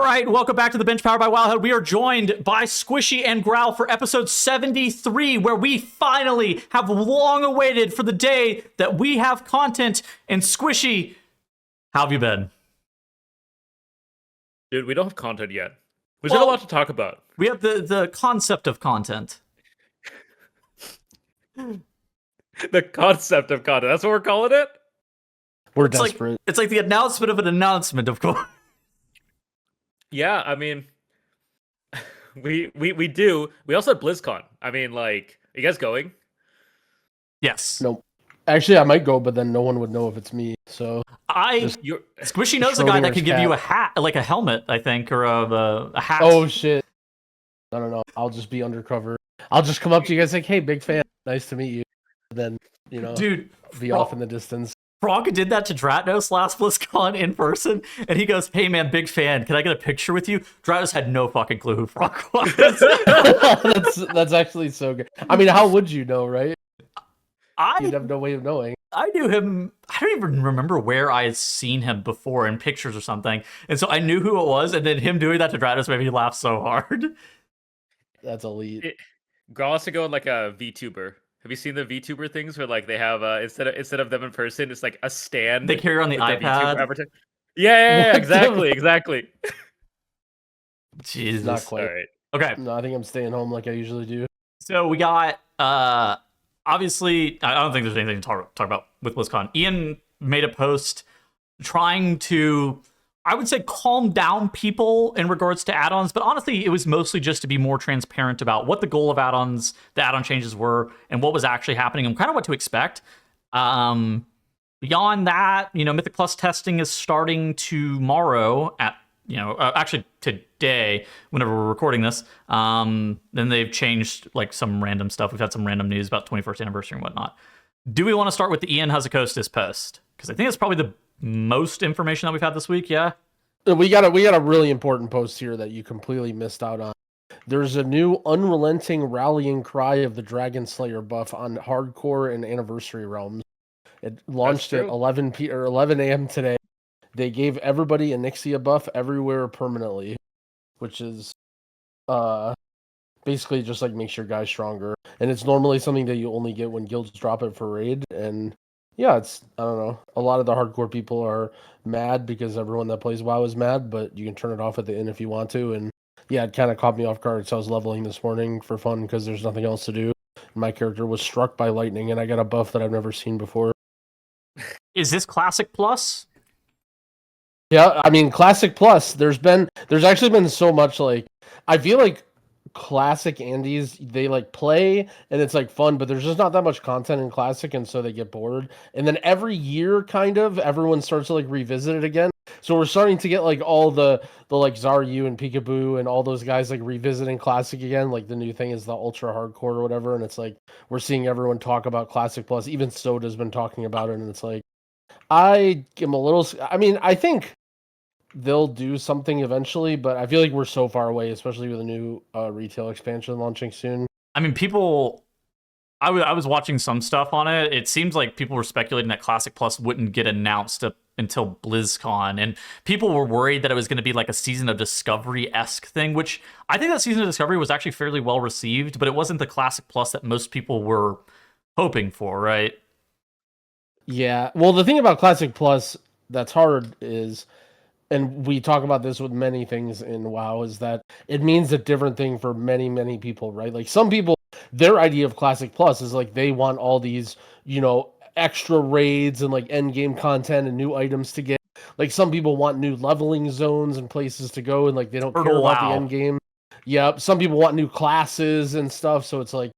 right, welcome back to the Bench Powered by Wildhead. We are joined by Squishy and Growl for episode 73, where we finally have long awaited for the day that we have content. And Squishy, how have you been? Dude, we don't have content yet. We still have a lot to talk about. We have the concept of content. The concept of content. That's what we're calling it? We're desperate. It's like the announcement of an announcement, of course. Yeah, I mean, we do. We also have BlizzCon. I mean, like, are you guys going? Yes. Nope. Actually, I might go, but then no one would know if it's me. So Squishy knows a guy that can give you a hat, like a helmet, I think, or a hat. Oh shit! I don't know. I'll just be undercover. I'll just come up to you guys like, "Hey, big fan. Nice to meet you." Then dude, be off in the distance. Frog did that to Dratnos last BlizzCon in person, and he goes, "Hey man, big fan. Can I get a picture with you?" Dratnos had no fucking clue who Frog was. That's actually so good. I mean, how would you know, right? You'd have no way of knowing. I knew him. I don't even remember where I had seen him before in pictures or something, and so I knew who it was. And then him doing that to Dratnos made me laugh so hard. That's elite. Growl has to go in like a VTuber. Have you seen the VTuber things where like they have instead of them in person, it's like a stand they carry on the iPad? Yeah, exactly. Jesus. Not quite. All right. Okay. No, I think I'm staying home like I usually do. So we got obviously, I don't think there's anything to talk about with BlizzCon. Ian made a post trying to, I would say, calm down people in regards to add-ons, but honestly, it was mostly just to be more transparent about what the goal of add-ons, the add-on changes were, and what was actually happening, and kind of what to expect. Beyond that, Mythic Plus testing is starting tomorrow at, actually today, whenever we're recording this. Then they've changed like some random stuff. We've had some random news about 21st anniversary and whatnot. Do we want to start with the Ian Hazzikostas post? Because I think it's probably the most information that we've had this week. Yeah, we got a really important post here that you completely missed out on. There's a new unrelenting rallying cry of the Dragon Slayer buff on hardcore and anniversary realms. It launched at 11 a.m. today. They gave everybody a Nixia buff everywhere permanently, which is basically just like makes your guy stronger. And it's normally something that you only get when guilds drop it for raid. And yeah, I don't know. A lot of the hardcore people are mad because everyone that plays WoW is mad, but you can turn it off at the end if you want to. And yeah, it kind of caught me off guard. So I was leveling this morning for fun because there's nothing else to do. My character was struck by lightning and I got a buff that I've never seen before. Is this Classic Plus? Yeah, I mean, Classic Plus, there's actually been so much, like, I feel like Classic Andes, they, like, play, and it's, like, fun, but there's just not that much content in Classic, and so they get bored. And then every year, kind of, everyone starts to, like, revisit it again. So we're starting to get, like, all the like, Zaryu and Peekaboo and all those guys, like, revisiting Classic again. Like, the new thing is the Ultra Hardcore or whatever, and it's, like, we're seeing everyone talk about Classic Plus. Even Soda's been talking about it, and it's, like, I am a little... I mean, I think they'll do something eventually, but I feel like we're so far away, especially with a new retail expansion launching soon. I mean, I was watching some stuff on it. It seems like people were speculating that Classic Plus wouldn't get announced until BlizzCon, and people were worried that it was going to be like a Season of Discovery-esque thing, which I think that Season of Discovery was actually fairly well received, but it wasn't the Classic Plus that most people were hoping for, right? Yeah, well, the thing about Classic Plus that's hard is, and we talk about this with many things in WoW, is that it means a different thing for many, many people, right? Like, some people, their idea of Classic Plus is like they want all these, extra raids and like end game content and new items to get. Like, some people want new leveling zones and places to go, and like they don't care about the end game. Yeah, some people want new classes and stuff. So it's like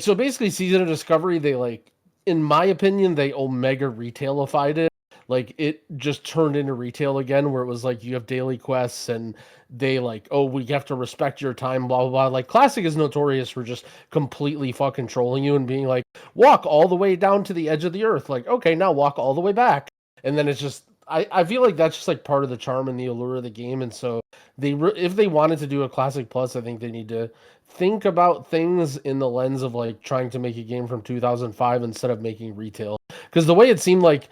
so basically Season of Discovery, they, like, in my opinion, they Omega retailified it. Like, it just turned into retail again, where it was like you have daily quests and they like, oh, we have to respect your time, blah, blah, blah. Like, Classic is notorious for just completely fucking trolling you and being like, walk all the way down to the edge of the earth. Like, okay, now walk all the way back. And then it's just, I feel like that's just like part of the charm and the allure of the game. And so if they wanted to do a Classic Plus, I think they need to think about things in the lens of like trying to make a game from 2005 instead of making retail. Because the way it seemed like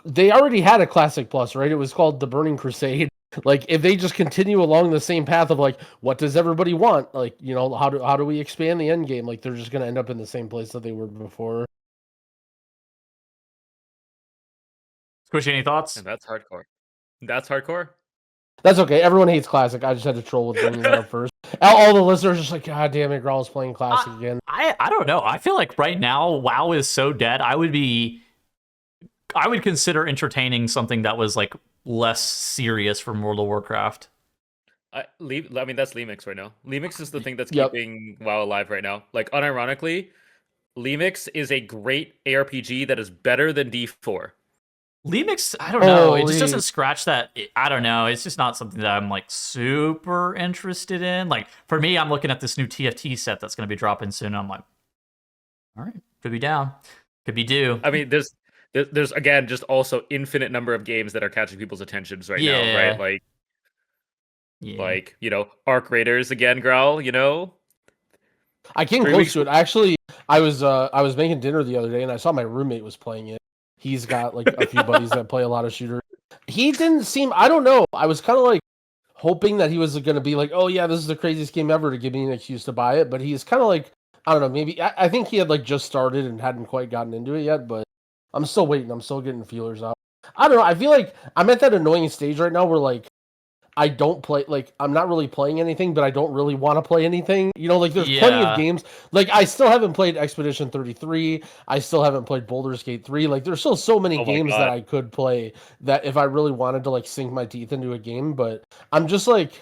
they already had a Classic Plus, right? It was called the Burning Crusade. Like if they just continue along the same path of like, what does everybody want? Like, you know, how do we expand the end game? Like they're just gonna end up in the same place that they were before. Squishy, any thoughts? And that's hardcore. That's hardcore. That's okay. Everyone hates Classic. I just had to troll with bringing that up first. All the listeners are just like, God damn it, Growl's playing Classic again. I don't know. I feel like right now WoW is so dead. I would consider entertaining something that was like less serious from World of Warcraft. I mean, that's Lemix right now. Lemix is the thing that's Yep. keeping WoW alive right now. Like, unironically, Lemix is a great ARPG that is better than D4. Lemix, I don't know. It just Holy- doesn't scratch that. I don't know. It's just not something that I'm like super interested in. Like for me, I'm looking at this new TFT set that's going to be dropping soon. And I'm like, all right, could be down, could be due. I mean, there's again just also infinite number of games that are catching people's attentions right now, Yeah. right? Yeah. Like, you know, Arc Raiders again, Growl, you know? I came 3 close weeks- to it. Actually, I was making dinner the other day and I saw my roommate was playing it. He's got like a few buddies that play a lot of shooters. He didn't seem, I don't know. I was kind of like hoping that he was going to be like, oh yeah, this is the craziest game ever to give me an excuse to buy it. But he's kind of like, I don't know, maybe, I think he had like just started and hadn't quite gotten into it yet, but I'm still waiting. I'm still getting feelers out. I don't know. I feel like I'm at that annoying stage right now where like, I don't play, like, I'm not really playing anything, but I don't really want to play anything. You know, like, there's plenty Yeah. of games. Like, I still haven't played Expedition 33. I still haven't played Baldur's Gate 3. Like, there's still so many Oh my games God. that I could play that if I really wanted to, like, sink my teeth into a game. But I'm just, like...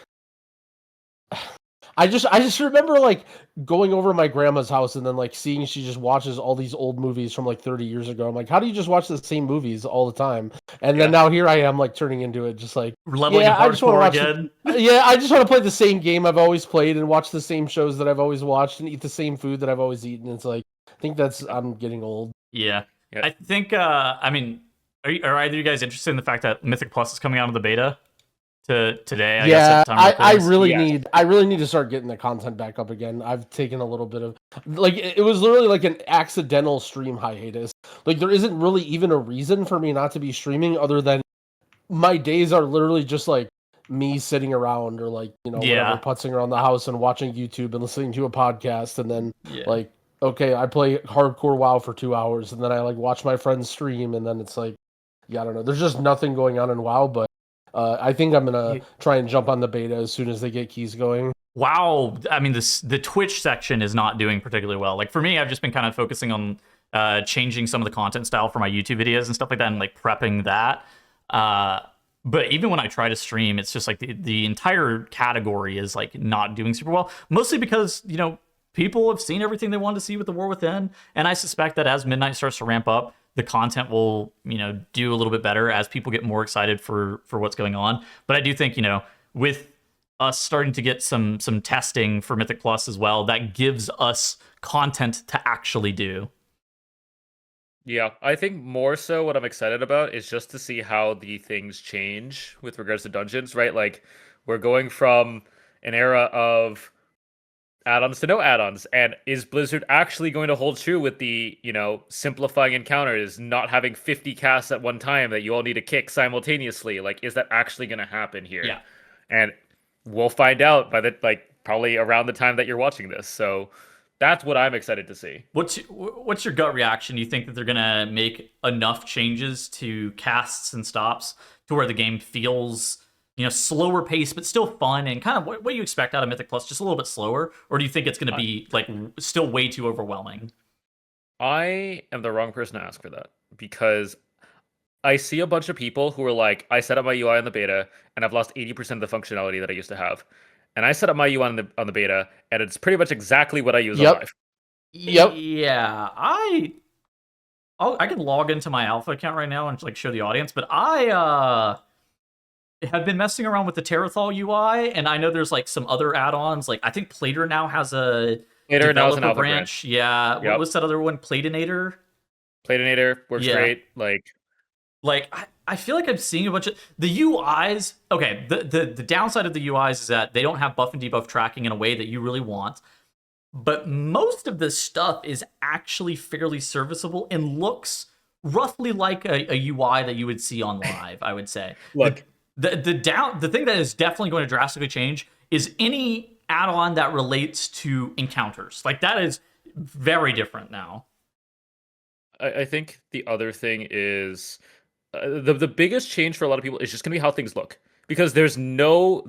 I just remember, like, going over to my grandma's house and then, like, seeing she just watches all these old movies from, like, 30 years ago. I'm like, how do you just watch the same movies all the time? And then now here I am, like, turning into it, just like... Leveling Yeah, I just wanna hardcore watch again. Yeah, I just want to play the same game I've always played and watch the same shows that I've always watched and eat the same food that I've always eaten. It's like, I think I'm getting old. Yeah. Yeah. I think, I mean, are either of you guys interested in the fact that Mythic Plus is coming out of the beta today? I guess Yeah, at the time of I recording? really need to start getting the content back up again. I've taken a little bit of, like, it was literally like an accidental stream hiatus. Like, there isn't really even a reason for me not to be streaming other than my days are literally just like me sitting around or like, you know, Yeah. whatever, putzing around the house and watching YouTube and listening to a podcast and then Yeah. like, okay, I play hardcore WoW for 2 hours and then I like watch my friends stream and then it's like, yeah, I don't know. There's just nothing going on in WoW, but I think I'm gonna try and jump on the beta as soon as they get keys going. WoW, I mean, the Twitch section is not doing particularly well. Like for me, I've just been kind of focusing on changing some of the content style for my YouTube videos and stuff like that and like prepping that. But even when I try to stream, it's just like the entire category is like not doing super well, mostly because, you know, people have seen everything they wanted to see with the War Within. And I suspect that as Midnight starts to ramp up, the content will, you know, do a little bit better as people get more excited for what's going on. But I do think, you know, with us starting to get some testing for Mythic Plus as well, that gives us content to actually do. Yeah, I think more so what I'm excited about is just to see how the things change with regards to dungeons, right? Like, we're going from an era of add-ons to no add-ons, and is Blizzard actually going to hold true with the, you know, simplifying encounters, not having 50 casts at one time that you all need to kick simultaneously? Like, is that actually going to happen here? Yeah. And we'll find out by the, like, probably around the time that you're watching this. So that's what I'm excited to see. What's your gut reaction? Do you think that they're gonna make enough changes to casts and stops to where the game feels, you know, slower pace but still fun and kind of what you expect out of Mythic Plus, just a little bit slower? Or do you think it's gonna be like still way too overwhelming? I am the wrong person to ask for that, because I see a bunch of people who are like, I set up my UI on the beta and I've lost 80% of the functionality that I used to have. And I set up my UI on the beta and it's pretty much exactly what I use on live. Yep. Yeah, I can log into my alpha account right now and like show the audience, but I have been messing around with the Terrathal UI, and I know there's like some other add-ons. Like I think Plater now has a Plater now has an developer alpha branch. Yeah, Yep. what was that other one? Platinator. Platinator works Yeah. great. Like, I feel like I'm seeing a bunch of the UIs. Okay, the downside of the UIs is that they don't have buff and debuff tracking in a way that you really want. But most of this stuff is actually fairly serviceable and looks roughly like a UI that you would see on live, I would say. look, The thing that is definitely going to drastically change is any add-on that relates to encounters. Like that is very different now. I think the other thing is the biggest change for a lot of people is just gonna be how things look, because there's no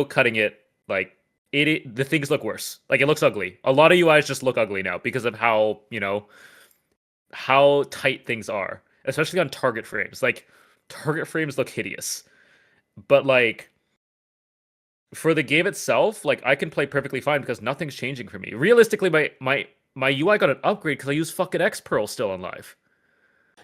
cutting it. Like the things look worse. Like it looks ugly. A lot of UIs just look ugly now because of how how tight things are, especially on target frames. Like target frames look hideous, but like for the game itself, like I can play perfectly fine because nothing's changing for me. Realistically, my UI got an upgrade because I use fucking X Pearl still on live.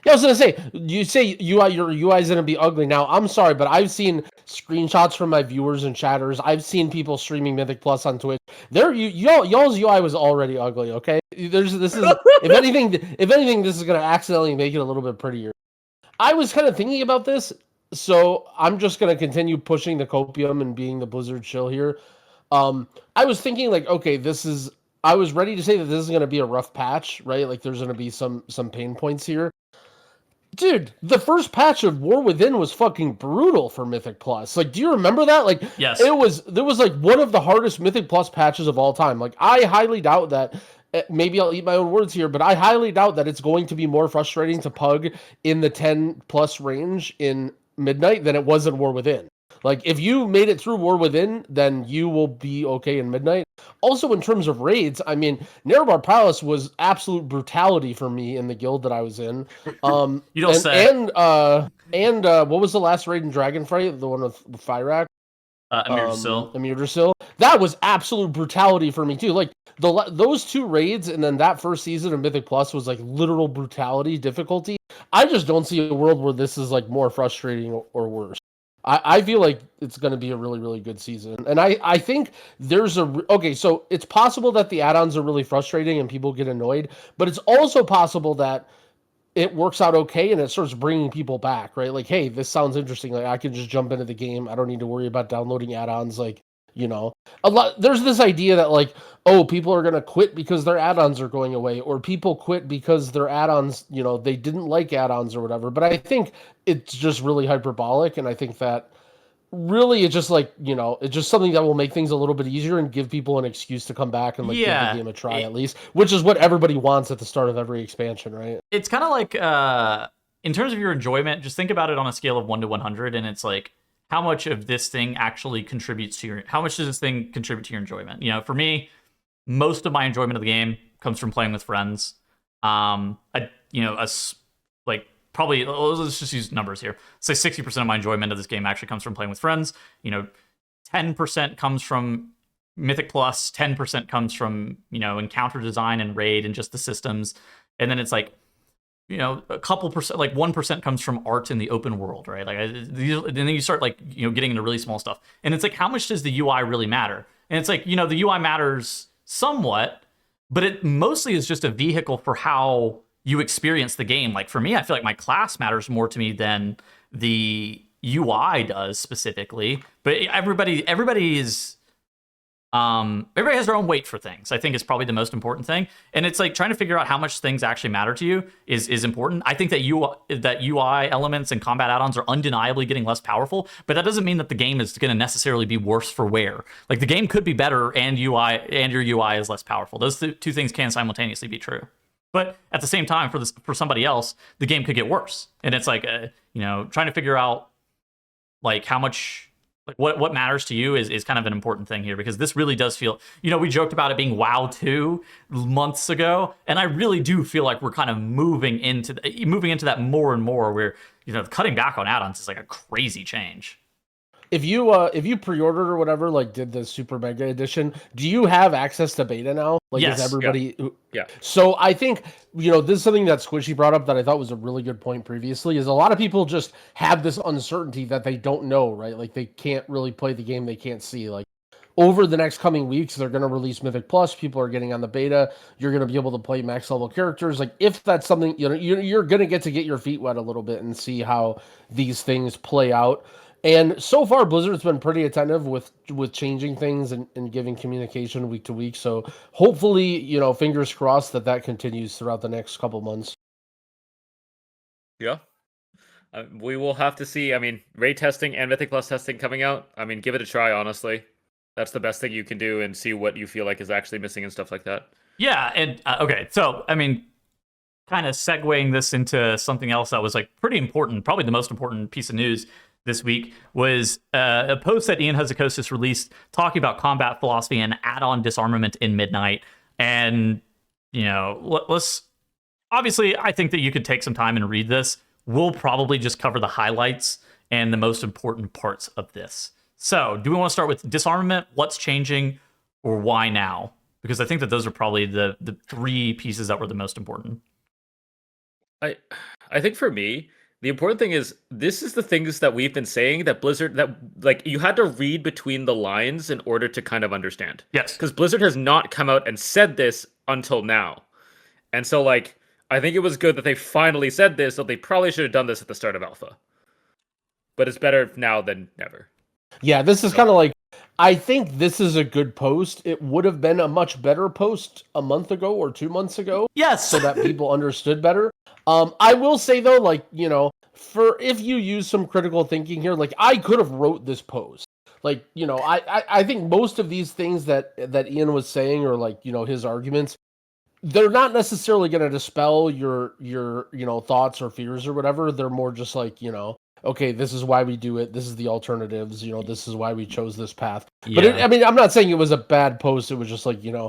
Yeah, I was gonna say, you say your UI is gonna be ugly. Now, I'm sorry, but I've seen screenshots from my viewers and chatters. I've seen people streaming Mythic Plus on Twitch. Y'all's UI was already ugly. Okay, this is if anything, this is gonna accidentally make it a little bit prettier. I was kind of thinking about this, so I'm just gonna continue pushing the copium and being the Blizzard chill here. I was thinking like, okay, I was ready to say that this is gonna be a rough patch, right? Like, there's gonna be some pain points here. Dude, the first patch of War Within was fucking brutal for Mythic Plus. Like, do you remember that? Like, Yes. there was like one of the hardest Mythic Plus patches of all time. Like, I highly doubt that. Maybe I'll eat my own words here, but I highly doubt that it's going to be more frustrating to pug in the 10 plus range in Midnight than it was in War Within. Like, if you made it through War Within, then you will be okay in Midnight. Also, in terms of raids, I mean, Nerebar Palace was absolute brutality for me in the guild that I was in. You don't say. And what was the last raid in Dragonfright? The one with Fyrak? Amir. That was absolute brutality for me too. Like those two raids, and then that first season of Mythic Plus was like literal brutality difficulty. I just don't see a world where this is like more frustrating or worse. I feel like it's going to be a really, really good season. And I think there's okay, so it's possible that the add-ons are really frustrating and people get annoyed, but it's also possible that it works out okay and it starts bringing people back, right? Like, hey, this sounds interesting. Like, I can just jump into the game. I don't need to worry about downloading add-ons. Like, there's this idea that like, oh, people are going to quit because their add-ons are going away, or people quit because their add-ons, they didn't like add-ons or whatever. But I think it's just really hyperbolic. And I think that really it's just like, it's just something that will make things a little bit easier and give people an excuse to come back and like give the game a try at least, which is what everybody wants at the start of every expansion, right? It's kind of like, in terms of your enjoyment, just think about it on a scale of 1 to 100, and it's like, how much of this thing actually contributes to how much does this thing contribute to your enjoyment? For me, most of my enjoyment of the game comes from playing with friends. Probably, let's just use numbers here. Say 60% of my enjoyment of this game actually comes from playing with friends. 10% comes from Mythic Plus, 10% comes from, encounter design and raid and just the systems. And then it's like, a couple percent, like 1% comes from art in the open world, right? Like, and then you start like, getting into really small stuff. And it's like, how much does the UI really matter? And it's like, the UI matters somewhat, but it mostly is just a vehicle for how you experience the game. Like for me, I feel like my class matters more to me than the UI does specifically. But everybody has their own weight for things. I think is probably the most important thing. And it's like trying to figure out how much things actually matter to you is important. I think that UI elements and combat add-ons are undeniably getting less powerful, but that doesn't mean that the game is going to necessarily be worse for wear. Like the game could be better and your UI is less powerful. Those two things can simultaneously be true. But at the same time, for somebody else, the game could get worse. And it's like, trying to figure out like how much, like what matters to you is kind of an important thing here, because this really does feel, we joked about it being WoW 2 months ago. And I really do feel like we're kind of moving into that more and more where, cutting back on add-ons is like a crazy change. If you pre-ordered or whatever, like did the Super Mega Edition, do you have access to beta now? Like, yes. Is everybody? Yeah. So I think, this is something that Squishy brought up that I thought was a really good point previously, is a lot of people just have this uncertainty that they don't know, right? Like they can't really play the game they can't see. Like over the next coming weeks, they're going to release Mythic Plus. People are getting on the beta. You're going to be able to play max level characters. Like if that's something, you're going to get your feet wet a little bit and see how these things play out. And so far, Blizzard's been pretty attentive with changing things and giving communication week to week. So hopefully, fingers crossed that continues throughout the next couple months. Yeah. We will have to see. I mean, Ray testing and Mythic Plus testing coming out. I mean, give it a try, honestly. That's the best thing you can do and see what you feel like is actually missing and stuff like that. Yeah, and okay, so I mean, kind of segueing this into something else that was like pretty important, probably the most important piece of news this week was a post that Ian Hazzikostas released talking about combat philosophy and add-on disarmament in Midnight. And, you know, let's obviously, I think that you could take some time and read this. We'll probably just cover the highlights and the most important parts of this. So, do we want to start with disarmament, what's changing, or why now? Because I think that those are probably the three pieces that were the most important. I think for me, the important thing is this is the things that we've been saying that Blizzard, that like you had to read between the lines in order to kind of understand. Yes. Because Blizzard has not come out and said this until now. And so like I think it was good that they finally said this, so they probably should have done this at the start of Alpha. But it's better now than never. Yeah, this is kind of like, I think this is a good post. It would have been a much better post a month ago or 2 months ago. Yes. So that people understood better. I will say though, like, you know, for if you use some critical thinking here, like I could have wrote this post. Like, you know, I think most of these things that Ian was saying, or like, you know, his arguments, they're not necessarily going to dispel your, you know, thoughts or fears or whatever. They're more just like, you know, okay, this is why we do it. This is the alternatives. You know, this is why we chose this path. Yeah. But I mean, I'm not saying it was a bad post. It was just like, you know,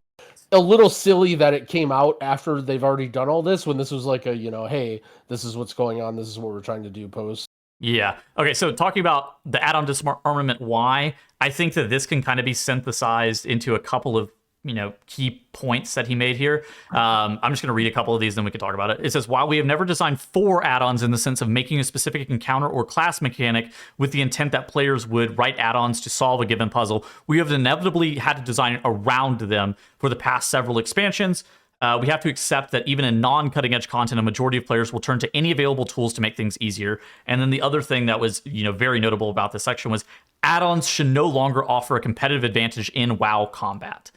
a little silly that it came out after they've already done all this, when this was like a, you know, hey, this is what's going on. This is what we're trying to do post. Yeah. Okay, so talking about the add-on disarmament, why, I think that this can kind of be synthesized into a couple of, you know, key points that he made here. I'm just going to read a couple of these, then we can talk about it. It says, while we have never designed for add-ons in the sense of making a specific encounter or class mechanic with the intent that players would write add-ons to solve a given puzzle, we have inevitably had to design around them for the past several expansions. We have to accept that even in non-cutting-edge content, a majority of players will turn to any available tools to make things easier. And then the other thing that was, you know, very notable about this section was add-ons should no longer offer a competitive advantage in WoW combat.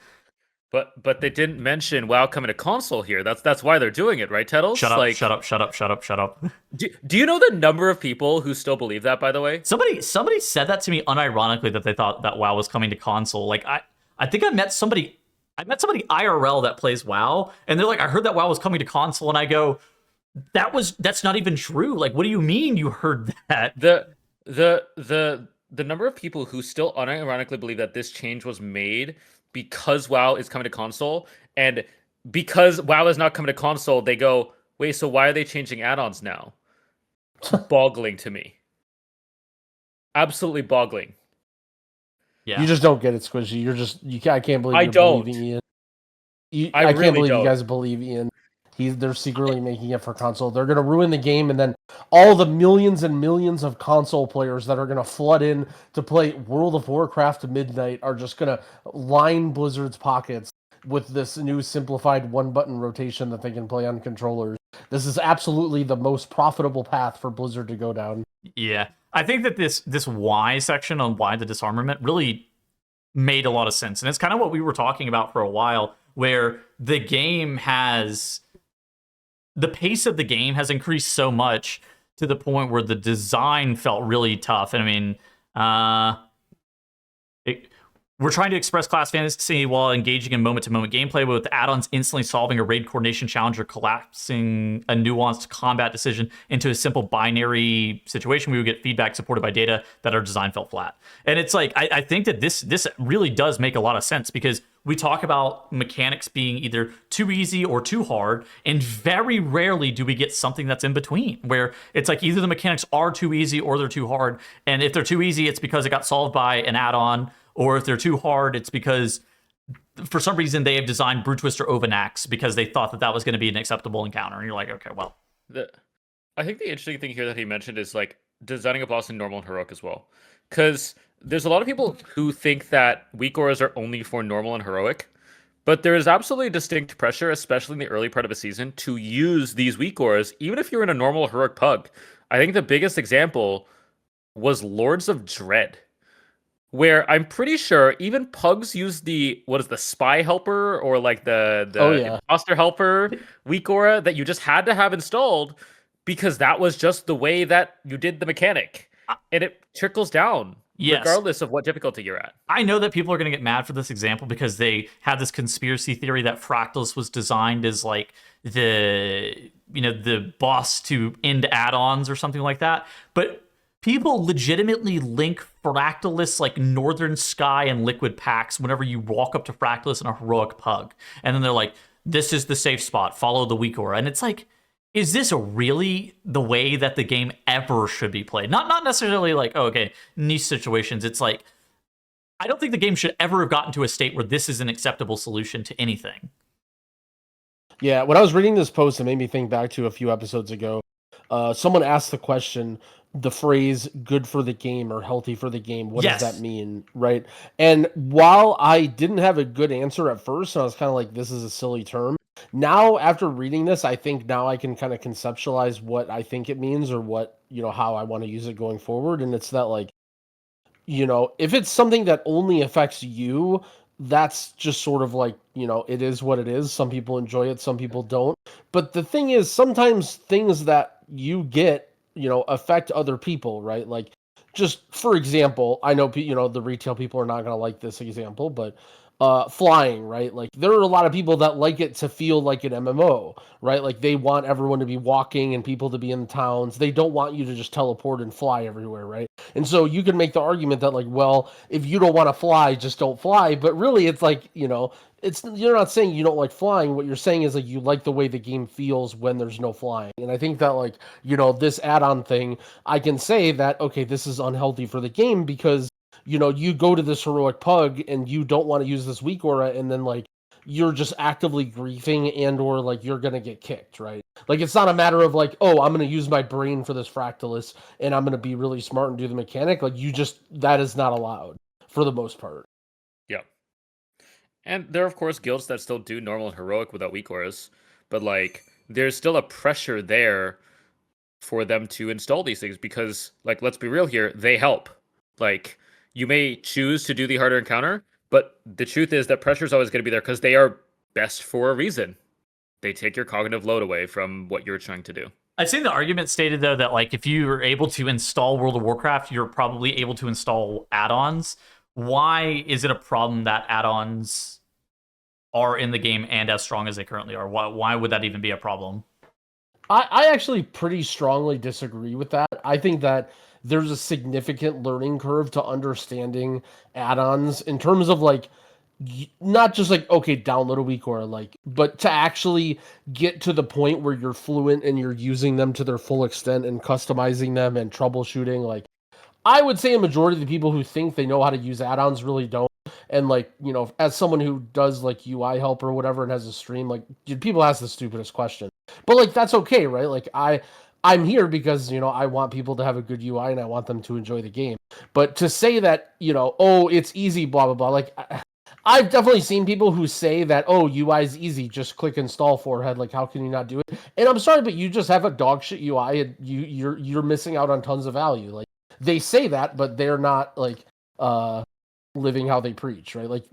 But they didn't mention WoW coming to console here. That's why they're doing it, right, Tettles? Shut up. Do you know the number of people who still believe that, by the way? Somebody said that to me unironically, that they thought that WoW was coming to console. Like I think I met somebody IRL that plays WoW, and they're like, I heard that WoW was coming to console, and I go, that's not even true. Like, what do you mean you heard that? The number of people who still unironically believe that this change was made because WoW is coming to console, and because WoW is not coming to console, they go, wait, so why are they changing add-ons now? Boggling to me. Absolutely boggling. Yeah. You just don't get it, Squishy. I can't believe you're believing Ian. I really can't believe don't. you guys believe Ian. They're secretly making it for console. They're going to ruin the game, and then all the millions and millions of console players that are going to flood in to play World of Warcraft Midnight are just going to line Blizzard's pockets with this new simplified one-button rotation that they can play on controllers. This is absolutely the most profitable path for Blizzard to go down. Yeah. I think that this why section on why the disarmament really made a lot of sense. And it's kind of what we were talking about for a while, where the pace of the game has increased so much to the point where the design felt really tough. And I mean, we're trying to express class fantasy while engaging in moment-to-moment gameplay, with add-ons instantly solving a raid coordination challenge or collapsing a nuanced combat decision into a simple binary situation. We would get feedback supported by data that our design felt flat. And it's like, I think that this really does make a lot of sense, because we talk about mechanics being either too easy or too hard, and very rarely do we get something that's in between, where it's like either the mechanics are too easy or they're too hard. And if they're too easy, it's because it got solved by an add-on, or if they're too hard, it's because for some reason they have designed Brutusaur Ovanax because they thought that was going to be an acceptable encounter. And you're like, okay, well. I think the interesting thing here that he mentioned is like designing a boss in normal and heroic as well. Because there's a lot of people who think that weak auras are only for normal and heroic. But there is absolutely distinct pressure, especially in the early part of a season, to use these weak auras, even if you're in a normal or heroic pug. I think the biggest example was Lords of Dread, where I'm pretty sure even pugs use the spy helper, or like the imposter helper weak aura that you just had to have installed, because that was just the way that you did the mechanic, and it trickles down Yes. regardless of what difficulty you're at. I know that people are going to get mad for this example because they had this conspiracy theory that Fractalus was designed as like the boss to end add-ons or something like that. But people legitimately link Fractalus like Northern Sky and Liquid packs whenever you walk up to Fractalus in a heroic pug. And then they're like, this is the safe spot, follow the weak aura. And it's like, is this really the way that the game ever should be played? Not necessarily like, oh, okay, niche situations. It's like, I don't think the game should ever have gotten to a state where this is an acceptable solution to anything. Yeah, when I was reading this post, it made me think back to a few episodes ago. Someone asked the question, the phrase good for the game or healthy for the game, what Yes. does that mean, right? And while I didn't have a good answer at first, I was kind of like, this is a silly term. Now, after reading this, I think now I can kind of conceptualize what I think it means or what, how I want to use it going forward. And it's that like, if it's something that only affects you, that's just sort of like, it is what it is. Some people enjoy it, some people don't. But the thing is, sometimes things that you get, affect other people, right? Like, just for example, I know, the retail people are not going to like this example, but flying, right? Like, there are a lot of people that like it to feel like an MMO, right? Like, they want everyone to be walking and people to be in towns. They don't want you to just teleport and fly everywhere, right? And so you can make the argument that like, well, if you don't want to fly, just don't fly. But really, it's like, you're not saying you don't like flying. What you're saying is like you like the way the game feels when there's no flying. And I think that like, this add-on thing, I can say that, okay, this is unhealthy for the game because, you go to this heroic pug and you don't want to use this weak aura, and then like you're just actively griefing and or like you're gonna get kicked, right? Like, it's not a matter of like, oh, I'm gonna use my brain for this Fractalus and I'm gonna be really smart and do the mechanic. Like, that is not allowed for the most part. Yeah. And there are, of course, guilds that still do normal and heroic without weak auras, but like there's still a pressure there for them to install these things because, like, let's be real here, they help. Like, you may choose to do the harder encounter, but the truth is that pressure is always going to be there because they are best for a reason. They take your cognitive load away from what you're trying to do. I've seen the argument stated, though, that like if you are able to install World of Warcraft, you're probably able to install add-ons. Why is it a problem that add-ons are in the game and as strong as they currently are? Why would that even be a problem? I actually pretty strongly disagree with that. I think that there's a significant learning curve to understanding add-ons in terms of like, not just like, okay, download a weak aura, like, but to actually get to the point where you're fluent and you're using them to their full extent and customizing them and troubleshooting. Like, I would say a majority of the people who think they know how to use add-ons really don't. And like, as someone who does like UI help or whatever and has a stream, like, people ask the stupidest question. But like, that's okay, right? Like, I'm here because, I want people to have a good UI and I want them to enjoy the game. But to say that, oh, it's easy, blah, blah, blah. Like, I've definitely seen people who say that, oh, UI is easy, just click install forehead. Like, how can you not do it? And I'm sorry, but you just have a dog shit UI and you're missing out on tons of value. Like, they say that, but they're not like living how they preach, right? Like,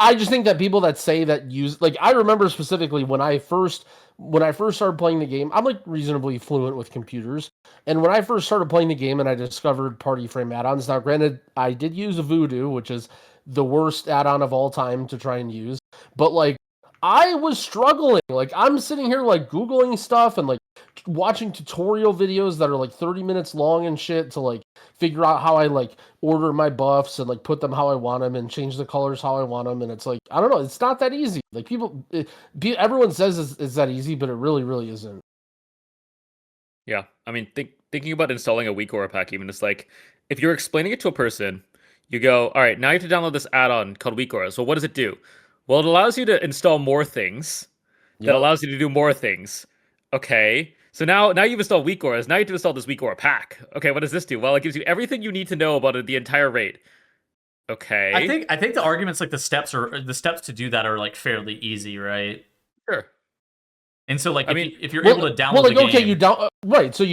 I just think that people that say that use, like, I remember specifically when I first started playing the game, I'm like reasonably fluent with computers. And when I first started playing the game and I discovered party frame add-ons, now granted, I did use Voodoo, which is the worst add-on of all time to try and use. But like, I was struggling. Like, I'm sitting here like Googling stuff and like watching tutorial videos that are like 30 minutes long and shit to like figure out how I like order my buffs and like put them how I want them and change the colors how I want them. And it's like, I don't know, it's not that easy. Like, everyone says it's that easy, but it really, really isn't. Yeah, I mean, thinking about installing a weak aura pack, even, it's like, if you're explaining it to a person, you go, all right, now you have to download this add-on called weak aura. So what does it do? Well, it allows you to install more things. That allows you to do more things. Okay, so now you've installed weak auras. Now you have to install this weak aura pack. Okay, what does this do? Well, it gives you everything you need to know about the entire raid. Okay. I think the arguments, like the steps to do that are like fairly easy, right? Sure. And so, like, if you're able to download the game, right? So if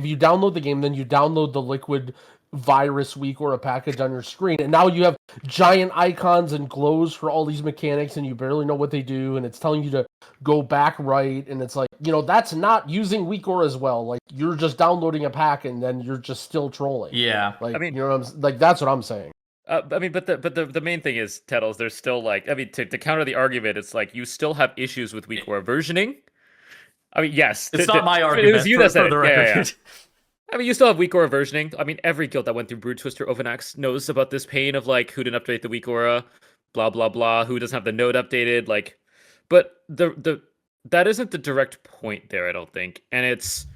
you download the game, then you download the liquid virus weak or a package on your screen, and now you have giant icons and glows for all these mechanics, and you barely know what they do, and it's telling you to go back right, and it's like, that's not using weak aura as well. Like, you're just downloading a pack and then you're just still trolling. Yeah. Like, I mean, like, that's what I'm saying. I mean, but the main thing is, Tettles, there's still like, I mean, to counter the argument, it's like you still have issues with weak aura versioning. I mean, yes, It's not my argument. It was you that said the it. record. Yeah. I mean, you still have weak aura versioning. I mean, every guild that went through Brood Twister Overnax knows about this pain of like who didn't update the weak aura, blah blah blah. Who doesn't have the node updated? Like, but that isn't the direct point there, I don't think. And it's,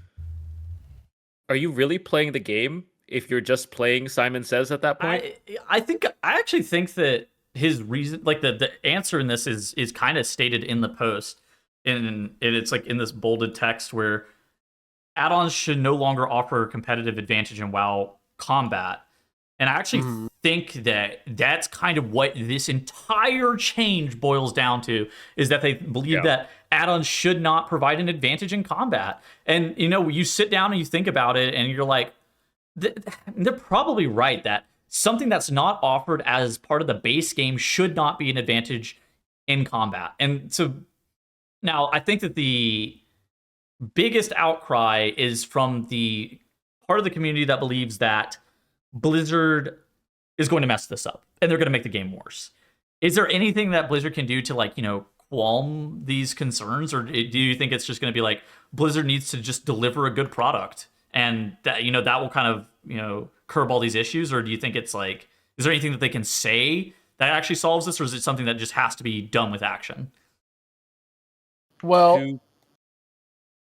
are you really playing the game if you're just playing Simon Says at that point? I actually think that his reason, like the answer in this is kind of stated in the post, and it's like in this bolded text where add-ons should no longer offer a competitive advantage in WoW combat. And I actually think that that's kind of what this entire change boils down to, is that they believe that add-ons should not provide an advantage in combat. And, you sit down and you think about it and you're like, they're probably right that something that's not offered as part of the base game should not be an advantage in combat. And so now I think that the biggest outcry is from the part of the community that believes that Blizzard is going to mess this up and they're going to make the game worse. Is there anything that Blizzard can do to qualm these concerns, or do you think it's just going to be like Blizzard needs to just deliver a good product and that that will kind of curb all these issues? Or do you think it's like, is there anything that they can say that actually solves this, or is it something that just has to be done with action? Well,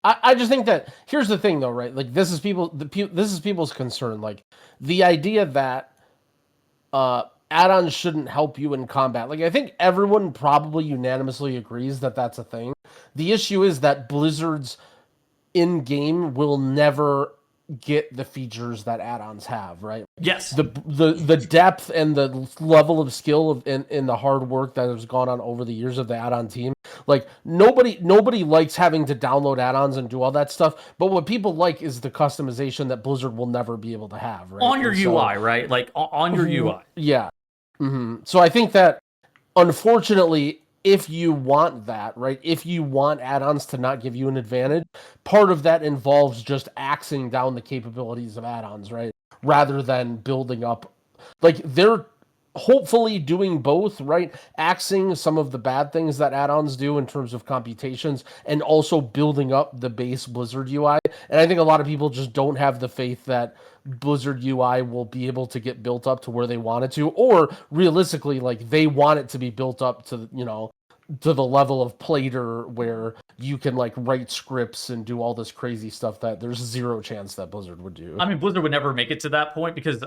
I just think that here's the thing, though, right? Like, this is people's concern. Like, the idea that add-ons shouldn't help you in combat. Like, I think everyone probably unanimously agrees that that's a thing. The issue is that Blizzard's in-game will never get the features that add-ons have, right? Yes. The depth and the level of skill in the hard work that has gone on over the years of the add-on team. Like, nobody likes having to download add-ons and do all that stuff, but what people like is the customization that Blizzard will never be able to have, right? On your UI, right? Like, on your UI. Yeah. So I think that, unfortunately, if you want that, right, if you want add-ons to not give you an advantage, part of that involves just axing down the capabilities of add-ons, right, rather than building up. Like, they're hopefully doing both, right, axing some of the bad things that add-ons do in terms of computations and also building up the base Blizzard UI. And I think a lot of people just don't have the faith that Blizzard UI will be able to get built up to where they want it to, or realistically, like, they want it to be built up to, to the level of Plater where you can like write scripts and do all this crazy stuff that there's zero chance that Blizzard would do. I mean, Blizzard would never make it to that point because,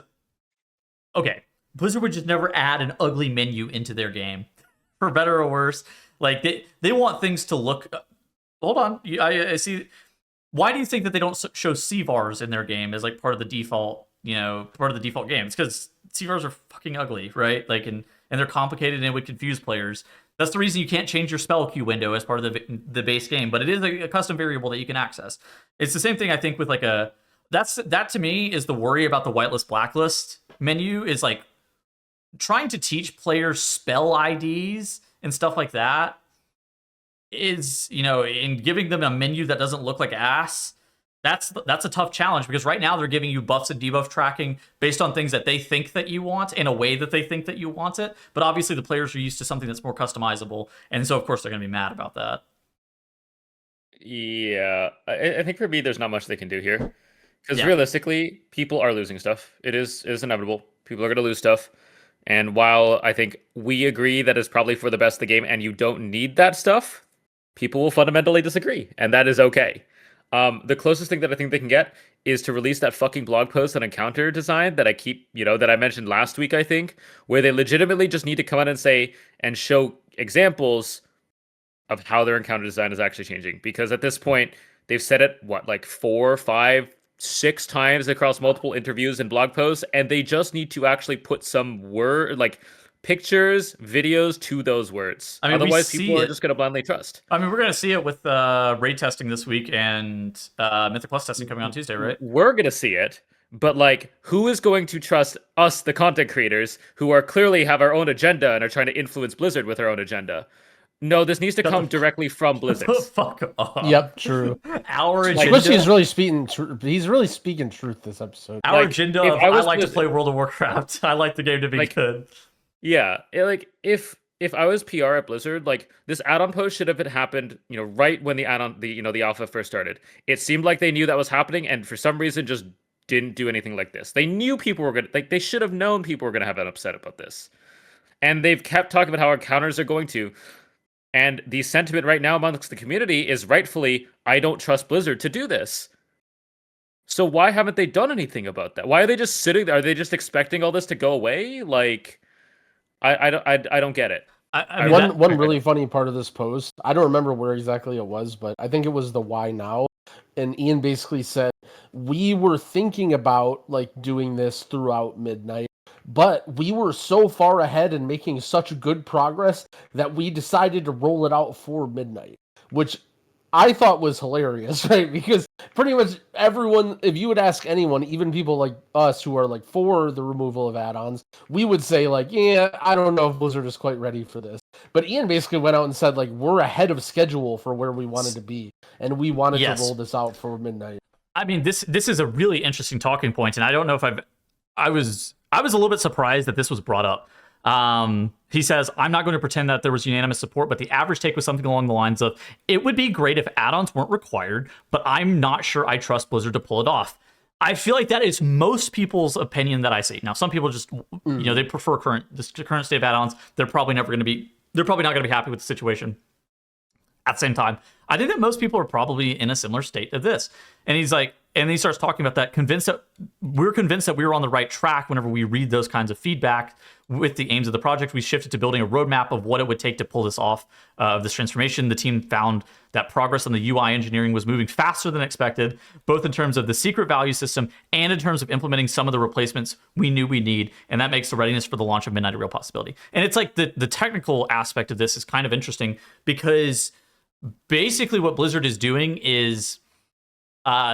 okay, Blizzard would just never add an ugly menu into their game, for better or worse. Like, they want things to look. Hold on, I see. Why do you think that they don't show CVARs in their game as like part of the default, part of the default game? It's because CVARs are fucking ugly, right? Like, and they're complicated and it would confuse players. That's the reason you can't change your spell queue window as part of the base game, but it is a custom variable that you can access. It's the same thing, I think, with like that to me is the worry about the whitelist blacklist menu, is like trying to teach players spell IDs and stuff like that is, in giving them a menu that doesn't look like ass. That's a tough challenge, because right now they're giving you buffs and debuff tracking based on things that they think that you want in a way that they think that you want it. But obviously the players are used to something that's more customizable, and so of course they're going to be mad about that. Yeah, I think for me there's not much they can do here, because realistically people are losing stuff. It is inevitable. People are going to lose stuff. And while I think we agree that it's probably for the best of the game and you don't need that stuff, people will fundamentally disagree, and that is okay. The closest thing that I think they can get is to release that fucking blog post on encounter design that that I mentioned last week, I think, where they legitimately just need to come out and say and show examples of how their encounter design is actually changing. Because at this point, they've said it, 4, 5, 6 times across multiple interviews and blog posts, and they just need to actually put some pictures, videos to those words. I mean, otherwise, people are just going to blindly trust. I mean, we're going to see it with raid testing this week and Mythic Plus testing coming on Tuesday, right? We're going to see it, But like, who is going to trust us, the content creators, who are clearly have our own agenda and are trying to influence Blizzard with our own agenda? No, this needs to come directly from Blizzard. The fuck up. Yep, true. Our agenda. Especially he's really speaking. He's really speaking truth this episode. Our Like, agenda. if Of, I I was like to Blizzard- play World of Warcraft. I like the game to be Like, good. Yeah, like if I was PR at Blizzard, like this add-on post should have happened, right when the add-on, the alpha first started. It seemed like they knew that was happening, and for some reason just didn't do anything like this. They knew people were gonna they should have known people were gonna have an upset about this, and they've kept talking about how our counters are going to. And the sentiment right now amongst the community is rightfully, I don't trust Blizzard to do this. So why haven't they done anything about that? Why are they just sitting there? Are they just expecting all this to go away? Like, I don't get it. I mean, One really funny part of this post, I don't remember where exactly it was, but I think it was the why now. And Ian basically said, we were thinking about like doing this throughout midnight, but we were so far ahead and making such good progress that we decided to roll it out for midnight, which I thought was hilarious, right? Because pretty much everyone, if you would ask anyone, even people like us who are like for the removal of add-ons, we would say like, yeah, I don't know if Blizzard is quite ready for this. But Ian basically went out and said like, we're ahead of schedule for where we wanted to be, and we wanted to roll this out for midnight. I mean, this is a really interesting talking point, and I don't know if I was a little bit surprised that this was brought up. He says, I'm not going to pretend that there was unanimous support, but the average take was something along the lines of, it would be great if add-ons weren't required, but I'm not sure I trust Blizzard to pull it off. I feel like that is most people's opinion that I see. Now, some people just, they prefer the current state of add-ons. They're probably not going to be happy with the situation. At the same time, I think that most people are probably in a similar state of this. And he's like, and he starts talking about that, we're convinced that we were on the right track whenever we read those kinds of feedback with the aims of the project. We shifted to building a roadmap of what it would take to pull this off, this transformation. The team found that progress on the UI engineering was moving faster than expected, both in terms of the secret value system and in terms of implementing some of the replacements we knew we need. And that makes the readiness for the launch of Midnight a real possibility. And it's like the technical aspect of this is kind of interesting, because basically what Blizzard is doing is,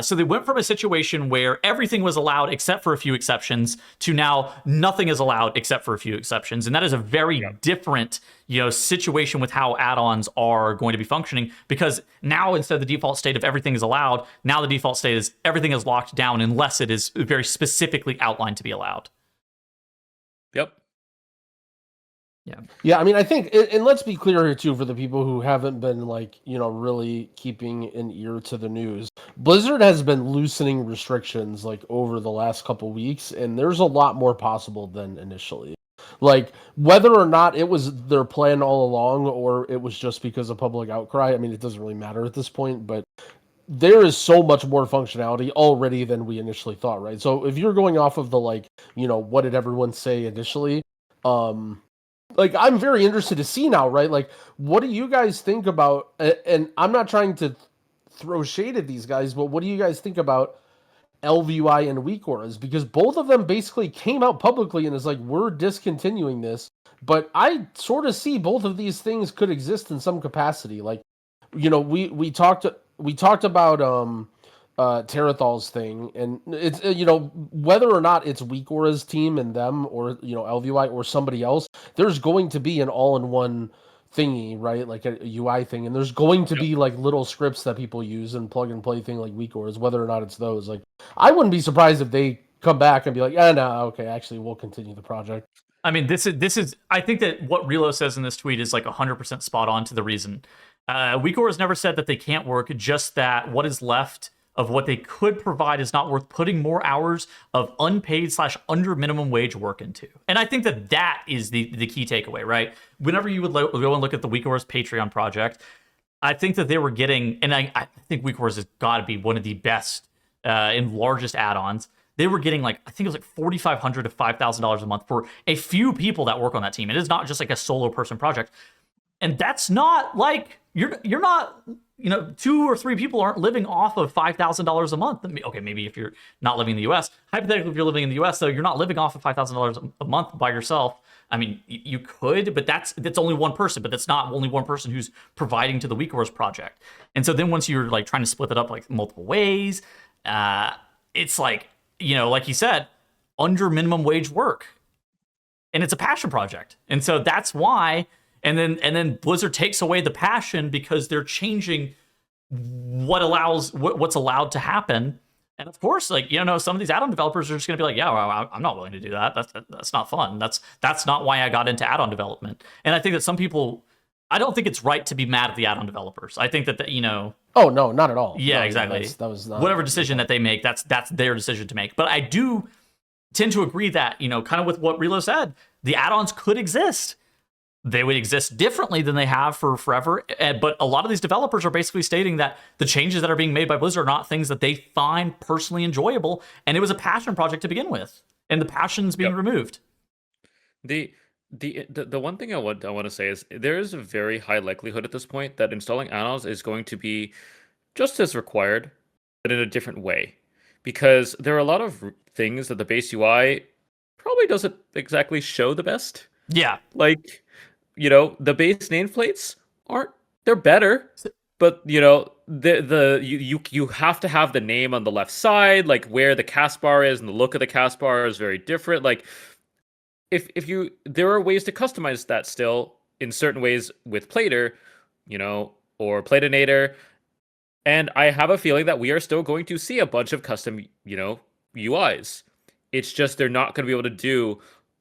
so they went from a situation where everything was allowed except for a few exceptions to now nothing is allowed except for a few exceptions. And that is a very different, situation with how add-ons are going to be functioning, because now instead of the default state of everything is allowed, now the default state is everything is locked down unless it is very specifically outlined to be allowed. Yep. Yeah, I mean, I think, and let's be clear here too, for the people who haven't been like, really keeping an ear to the news. Blizzard has been loosening restrictions like over the last couple weeks, and there's a lot more possible than initially. Like, whether or not it was their plan all along, or it was just because of public outcry, I mean, it doesn't really matter at this point, but there is so much more functionality already than we initially thought, right? So if you're going off of the like, what did everyone say initially, like, I'm very interested to see now, right? Like, what do you guys think about, and I'm not trying to throw shade at these guys, but what do you guys think about LVUI and weak auras? Because both of them basically came out publicly and is like, we're discontinuing this. But I sort of see both of these things could exist in some capacity. Like, we talked about Terathal's thing, and it's whether or not it's weak aura's team and them, or LVUI or somebody else, there's going to be an all-in-one thingy, right? Like a UI thing, and there's going to be like little scripts that people use and plug and play thing like weak auras, whether or not it's those. Like, I wouldn't be surprised if they come back and be like, no, okay, actually we'll continue the project. I mean, this is I think that what Relo says in this tweet is like 100% spot on to the reason. Weak auras never said that they can't work, just that what is left of what they could provide is not worth putting more hours of unpaid / under minimum wage work into. And I think that is the key takeaway, right? Whenever you would go and look at the Weak Auras Patreon project, I think that they were getting, and I think Weak Auras has got to be one of the best and largest add-ons. They were getting I think it was $4,500 to $5,000 a month for a few people that work on that team. It is not just like a solo person project. And that's not like, you're not, 2 or 3 people aren't living off of $5,000 a month. Okay, maybe if you're not living in the US. Hypothetically, if you're living in the US, though, you're not living off of $5,000 a month by yourself. I mean, you could, but that's only one person. But that's not only one person who's providing to the Weak Auras project. And so then once you're trying to split it up multiple ways, it's like like you said, under minimum wage work. And it's a passion project. And so that's why, and then Blizzard takes away the passion because they're changing what's allowed to happen. And of course, like, some of these add-on developers are just going to be like, yeah, well, I'm not willing to do that. That's not fun. That's not why I got into add-on development. And I think that some people, I don't think it's right to be mad at the add-on developers. I think that, Oh, no, not at all. Yeah, No, exactly. That was not whatever decision that they make, that's their decision to make. But I do tend to agree that, kind of with what Relo said, the add-ons could exist. They would exist differently than they have for forever. But a lot of these developers are basically stating that the changes that are being made by Blizzard are not things that they find personally enjoyable. And it was a passion project to begin with. And the passion's being removed. The one thing I want to say is there is a very high likelihood at this point that installing add-ons is going to be just as required, but in a different way. Because there are a lot of things that the base UI probably doesn't exactly show the best. Yeah. Like, the base nameplates they're better, but you have to have the name on the left side, like where the cast bar is, and the look of the cast bar is very different. Like there are ways to customize that still in certain ways with Plater, or Platinator. And I have a feeling that we are still going to see a bunch of custom, UIs. It's just they're not going to be able to do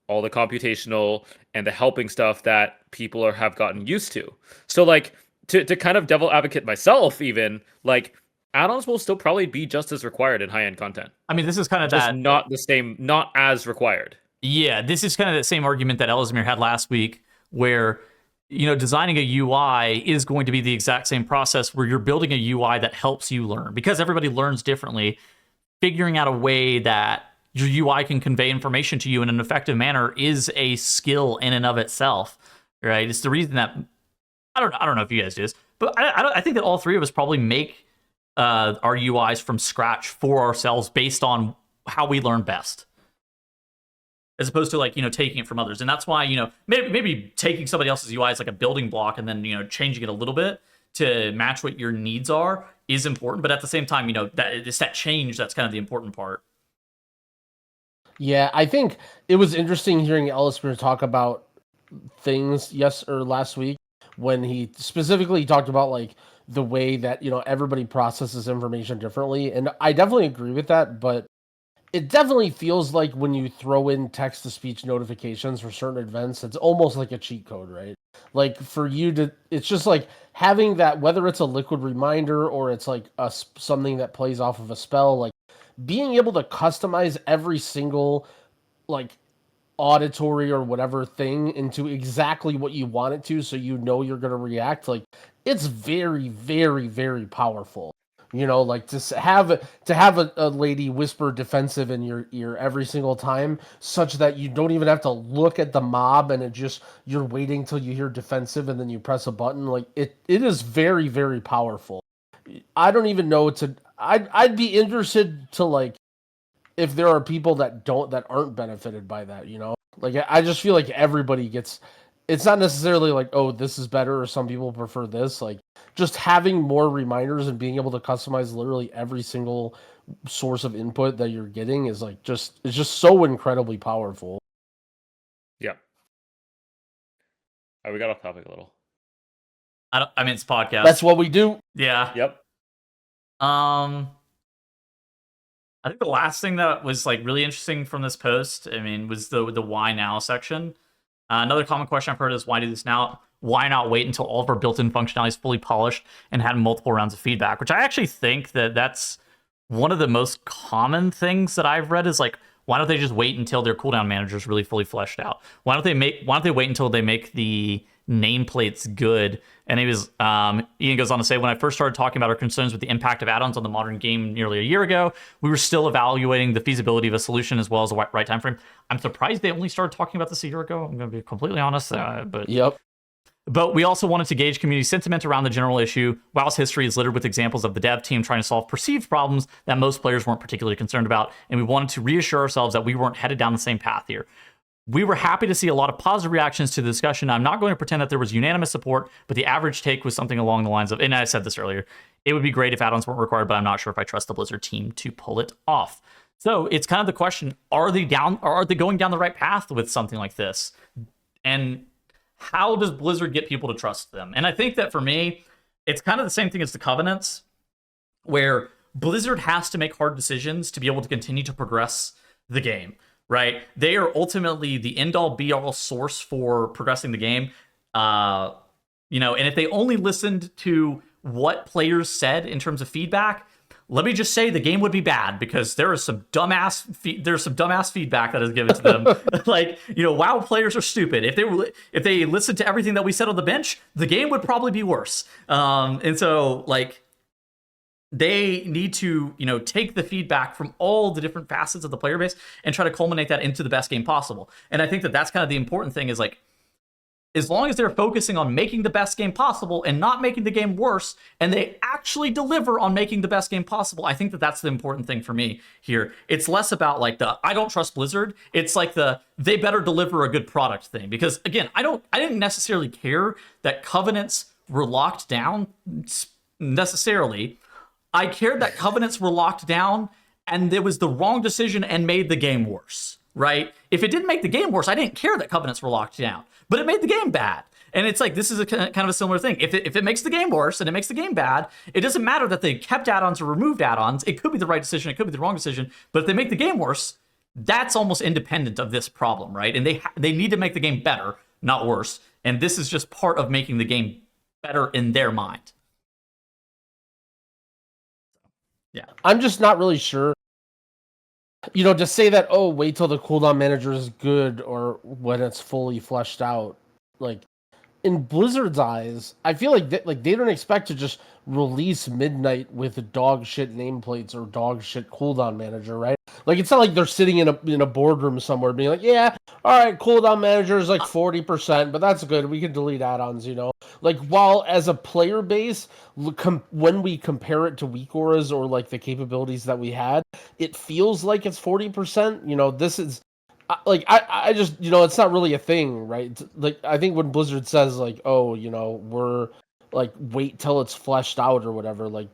all the computational and the helping stuff that people have gotten used to. So like to kind of devil advocate myself, even like add-ons will still probably be just as required in high-end content. I mean, this is kind of just not as required. Yeah, this is kind of the same argument that Ellesmere had last week, where designing a UI is going to be the exact same process where you're building a UI that helps you learn, because everybody learns differently. Figuring out a way that your UI can convey information to you in an effective manner is a skill in and of itself, right? It's the reason that I don't know if you guys do this, but I think that all three of us probably make our UIs from scratch for ourselves based on how we learn best, as opposed to like taking it from others. And that's why maybe taking somebody else's UI is like a building block, and then changing it a little bit to match what your needs are is important. But at the same time, that it's that change that's kind of the important part. Yeah, I think it was interesting hearing Ellesmere talk about things last week, when he specifically talked about like the way that everybody processes information differently, and I definitely agree with that. But it definitely feels like when you throw in text-to-speech notifications for certain events, it's almost like a cheat code, right? Like for you to, it's just like having that, whether it's a liquid reminder or it's like something that plays off of a spell, like being able to customize every single like auditory or whatever thing into exactly what you want it to, so you're going to react. Like it's very, very, very powerful. Like to have a lady whisper defensive in your ear every single time, such that you don't even have to look at the mob, and you're waiting till you hear defensive and then you press a button. Like it is very, very powerful. I don't even know I'd be interested to like if there are people that aren't benefited by that, Like I just feel like everybody gets. It's not necessarily like, oh, this is better, or some people prefer this. Like just having more reminders and being able to customize literally every single source of input that you're getting is like it's just so incredibly powerful. Yeah. We got off topic a little. I mean, it's podcast. That's what we do. Yeah. Yep. I think the last thing that was like really interesting from this post, was the why now section. Another common question I've heard is, why do this now? Why not wait until all of our built-in functionality is fully polished and had multiple rounds of feedback? Which I actually think that's one of the most common things that I've read is like, why don't they just wait until their cooldown manager is really fully fleshed out? Why don't they wait until they make the nameplates good? And Ian goes on to say, when I first started talking about our concerns with the impact of add-ons on the modern game nearly a year ago, we were still evaluating the feasibility of a solution as well as the right time frame. I'm surprised they only started talking about this a year ago. I'm going to be completely honest. But Yep. But we also wanted to gauge community sentiment around the general issue. WoW's history is littered with examples of the dev team trying to solve perceived problems that most players weren't particularly concerned about, and we wanted to reassure ourselves that we weren't headed down the same path here. We were happy to see a lot of positive reactions to the discussion. I'm not going to pretend that there was unanimous support, but the average take was something along the lines of, and I said this earlier, it would be great if add-ons weren't required, but I'm not sure if I trust the Blizzard team to pull it off. So it's kind of the question: are they going down the right path with something like this? And how does Blizzard get people to trust them? And I think that for me, it's kind of the same thing as the Covenants, where Blizzard has to make hard decisions to be able to continue to progress the game, right? They are ultimately the end-all be-all source for progressing the game. And if they only listened to what players said in terms of feedback, let me just say the game would be bad, because there is some dumbass feedback that is given to them. Like, WoW players are stupid. If they listened to everything that we said on the bench, the game would probably be worse. And so, like, they need to, take the feedback from all the different facets of the player base and try to culminate that into the best game possible. And I think that that's kind of the important thing, is like, as long as they're focusing on making the best game possible and not making the game worse, and they actually deliver on making the best game possible, I think that that's the important thing for me here. It's less about like the I don't trust Blizzard. It's like the they better deliver a good product thing. Because again, I didn't necessarily care that Covenants were locked down necessarily. I cared that Covenants were locked down and it was the wrong decision and made the game worse, right? If it didn't make the game worse, I didn't care that Covenants were locked down, but it made the game bad. And it's like, this is a kind of a similar thing. If it makes the game worse and it makes the game bad, it doesn't matter that they kept add-ons or removed add-ons. It could be the right decision, it could be the wrong decision, but if they make the game worse, that's almost independent of this problem, right? And they need to make the game better, not worse. And this is just part of making the game better in their mind. Yeah. I'm just not really sure. To say that, oh, wait till the cooldown manager is good or when it's fully fleshed out. Like, in Blizzard's eyes, I feel like they don't expect to just release Midnight with dog shit nameplates or dog shit cooldown manager, right? Like, it's not like they're sitting in a boardroom somewhere being like, yeah, all right, cooldown manager is like 40%, but that's good. We can delete add-ons, Like, while as a player base, when we compare it to weak auras or like the capabilities that we had, it feels like it's 40%. This is like I just it's not really a thing, right? Like, I think when Blizzard says like, oh, we're like, wait till it's fleshed out or whatever, like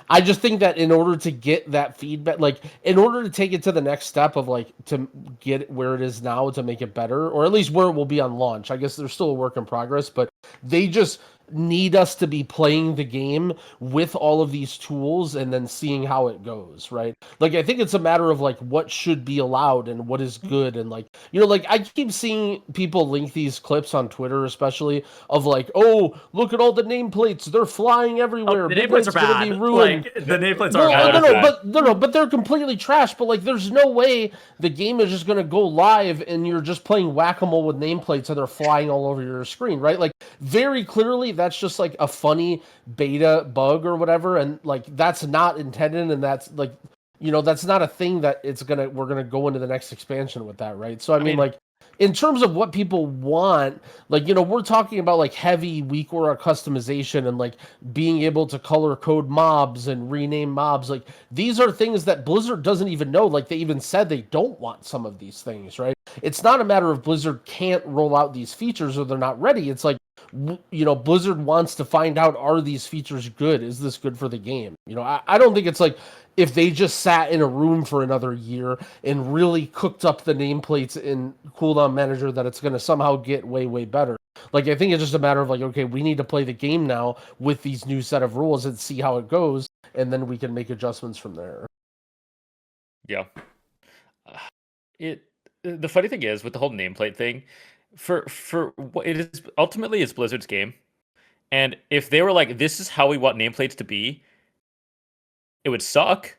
I just think that in order to get that feedback, like in order to take it to the next step of like to get it where it is now to make it better, or at least where it will be on launch. I guess there's still a work in progress, but they just need us to be playing the game with all of these tools and then seeing how it goes, right? Like, I think it's a matter of like what should be allowed and what is good, and like like I keep seeing people link these clips on Twitter, especially of like, oh, look at all the nameplates, they're flying everywhere. The nameplates are bad. Be ruined. Like, the nameplates are bad. But they're completely trash. But like, there's no way the game is just gonna go live and you're just playing whack-a-mole with nameplates and they're flying all over your screen, right? Like, very clearly that's just like a funny beta bug or whatever, and like that's not intended, and that's like that's not a thing that we're gonna go into the next expansion with that, right? So I mean, like, in terms of what people want, like, we're talking about like heavy weak aura customization and like being able to color code mobs and rename mobs. Like, these are things that Blizzard doesn't even know. Like, they even said they don't want some of these things, right? It's not a matter of Blizzard can't roll out these features or they're not ready. It's like, Blizzard wants to find out, are these features good? Is this good for the game? I don't think it's like if they just sat in a room for another year and really cooked up the nameplates in cooldown manager that it's going to somehow get way, way better. Like, I think it's just a matter of like, okay, we need to play the game now with these new set of rules and see how it goes, and then we can make adjustments from there. Yeah. The funny thing is with the whole nameplate thing, for what it is, ultimately it's Blizzard's game, and if they were like, this is how we want nameplates to be, it would suck.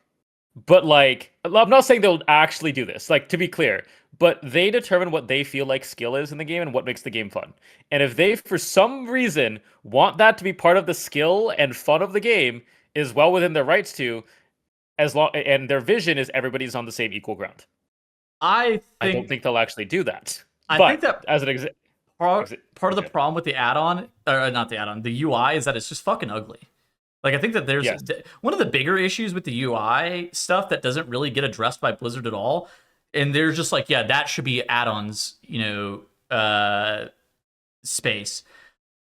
But like, I'm not saying they'll actually do this, like, to be clear, but they determine what they feel like skill is in the game and what makes the game fun. And if they for some reason want that to be part of the skill and fun of the game, is well within their rights to, as long, and their vision is everybody's on the same equal ground. I don't think they'll actually do that. I think that as an part of the problem with the add-on, or not the add-on, the UI, is that it's just fucking ugly. Like, I think that there's one of the bigger issues with the UI stuff that doesn't really get addressed by Blizzard at all. And they're just like, yeah, that should be add-ons, space.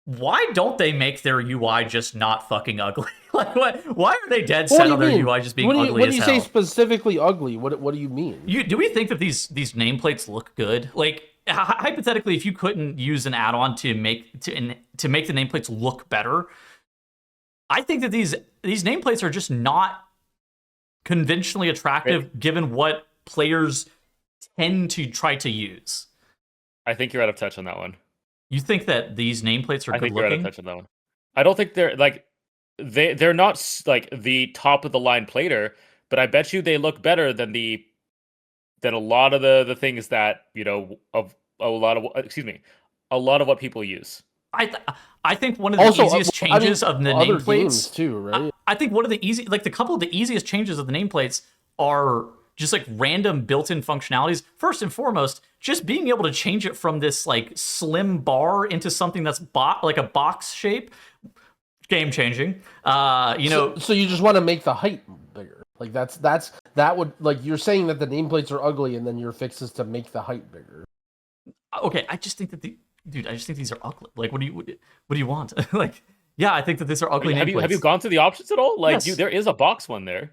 Why don't they make their UI just not fucking ugly? Like, what? Why are they dead What set do on you their mean? UI just being What do you, ugly what do as you hell? say specifically ugly? What do you mean? Do we think that these nameplates look good? Like, hypothetically, if you couldn't use an add-on to make the nameplates look better, I think that these nameplates are just not conventionally attractive given what players tend to try to use. I think you're out of touch on that one. You think that these nameplates are I good think you're out of looking? touch on that one. I don't think they're like they're not like the top of the line plater, but I bet you they look better than a lot of the things that of a lot of a lot of what people use. I think one of the Also, easiest changes of the other games nameplates too, right? I think one of the couple of the easiest changes of the nameplates are just like random built-in functionalities. First and foremost, just being able to change it from this like slim bar into something that's like a box shape, game changing. So you just want to make the height bigger. Like that would, like, you're saying that the nameplates are ugly, and then your fix is to make the height bigger. Okay, I just think that I just think these are ugly. Like, what do you want? Like, yeah, I think that these are ugly nameplates. Have you gone through the options at all? Like, Yes. there is a box one there.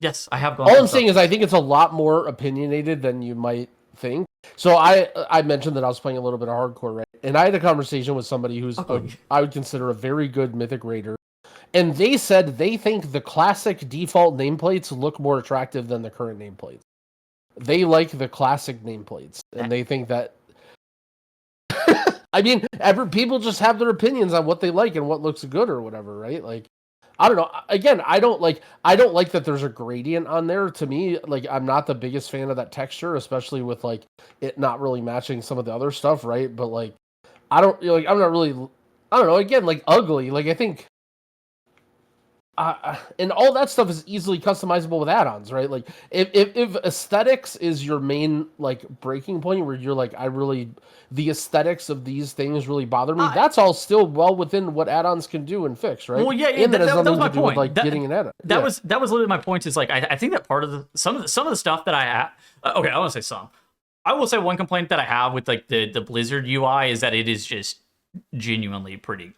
Yes, I have gone. All I'm saying is I think it's a lot more opinionated than you might think. So I mentioned that I was playing a little bit of hardcore, right? And I had a conversation with somebody who's I would consider a very good Mythic Raider. And they said they think the classic default nameplates look more attractive than the current nameplates. They like the classic nameplates, and they think that. I mean, people just have their opinions on what they like and what looks good or whatever, right? Like, I don't know. Again, I don't like that there's a gradient on there. To me, like, I'm not the biggest fan of that texture, especially with like it not really matching some of the other stuff, right? But like, I'm not really. I don't know. Again, like ugly. Like, I think. And all that stuff is easily customizable with add-ons, right? Like, if aesthetics is your main like breaking point, where you're like, the aesthetics of these things really bother me. That's all still well within what add-ons can do and fix, right? Well, yeah, and that has nothing was my to do point. with like getting an add-on. That was literally my point. Is like I think that part of some of the stuff that I have. Okay, I want to say some. I will say one complaint that I have with like the Blizzard UI is that it is just genuinely pretty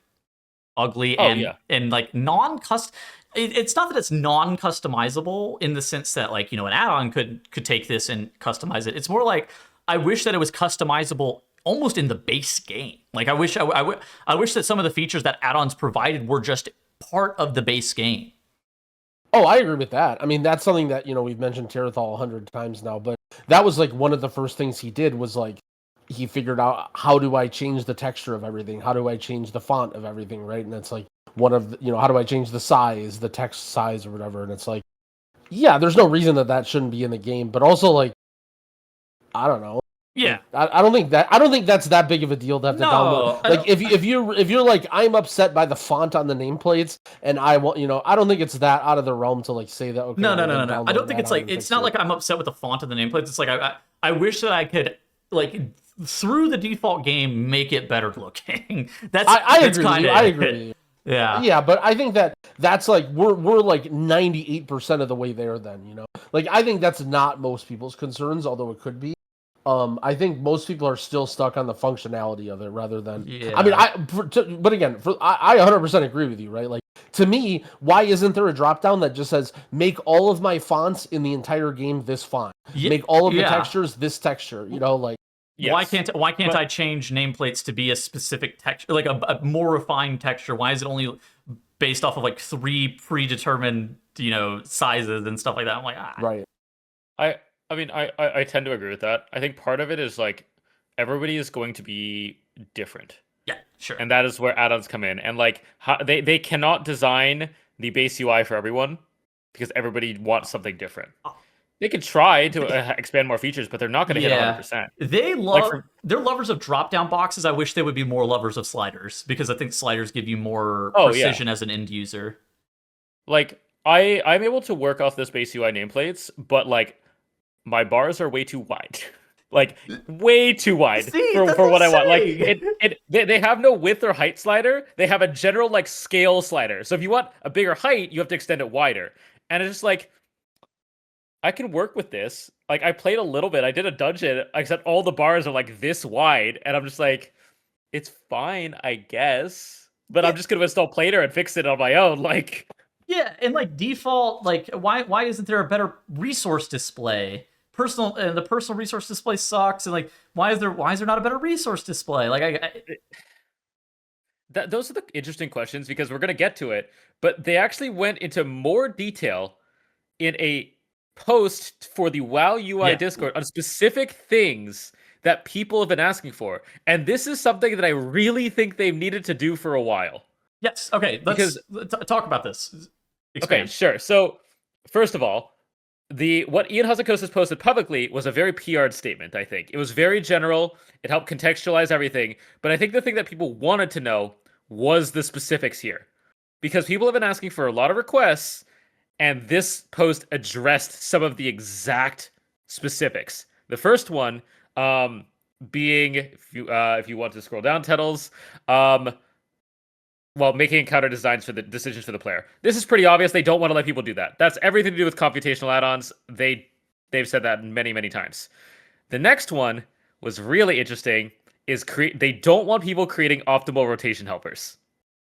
ugly and like non-custom. It's not that it's non-customizable in the sense that like an add-on could take this and customize it. It's more like I wish that it was customizable almost in the base game. Like I wish that some of the features that add-ons provided were just part of the base game. Oh, I agree with that. I mean, that's something that we've mentioned Terathal 100 times now, but that was like one of the first things he did was like he figured out, how do I change the texture of everything? How do I change the font of everything, right? And it's like one of the, how do I change the size, the text size or whatever? And it's like, yeah, there's no reason that shouldn't be in the game, but also like, I don't know. Yeah, I don't think that's that big of a deal to have to download. Like if you're like, I'm upset by the font on the nameplates, and I want I don't think it's that out of the realm to like say that. Okay, no. I don't think it's like it's not like I'm upset with the font of the nameplates. It's like I wish that I could like through the default game make it better looking. I agree. Yeah, but I think that's like we're like 98% of the way there. Then like I think that's not most people's concerns, although it could be. I think most people are still stuck on the functionality of it rather than. Yeah. I mean, but again, I 100% agree with you, right? Like to me, why isn't there a drop down that just says make all of my fonts in the entire game this font, make all of the textures this texture? Like. Yes. Why can't I change nameplates to be a specific texture, like a more refined texture? Why is it only based off of like 3 predetermined sizes and stuff like that? I'm like, right. I mean, I tend to agree with that. I think part of it is like everybody is going to be different. Yeah, sure. And that is where add-ons come in. And like they cannot design the base UI for everyone because everybody wants something different. They could try to expand more features, but they're not going to hit 100%. They're lovers of drop-down boxes. I wish they would be more lovers of sliders because I think sliders give you more precision as an end user. Like I'm able to work off this base UI nameplates, but like my bars are way too wide. Like way too wide for what I want. Like they have no width or height slider. They have a general like scale slider. So if you want a bigger height, you have to extend it wider. And it's just like I can work with this. Like I played a little bit. I did a dungeon, except all the bars are like this wide, and I'm just like, it's fine, I guess. But I'm just gonna install Planer and fix it on my own. Like, Yeah, and like default, like why isn't there a better resource display? The personal resource display sucks, and like why is there not a better resource display? Like those are the interesting questions because we're gonna get to it. But they actually went into more detail in a post for the WoW UI Discord on specific things that people have been asking for, and this is something that I really think they've needed to do for a while. Yes. Okay. Let's talk about this. Expand. Okay, sure. So, first of all, what Ian Hazzikostas posted publicly was a very PR'd statement, I think. It was very general. It helped contextualize everything. But I think the thing that people wanted to know was the specifics here. Because people have been asking for a lot of requests, and this post addressed some of the exact specifics. The first one being, if you want to scroll down, Tettles, making encounter designs for the decisions for the player. This is pretty obvious. They don't want to let people do that. That's everything to do with computational add-ons. They've said that many, many times. The next one was really interesting. They don't want people creating optimal rotation helpers.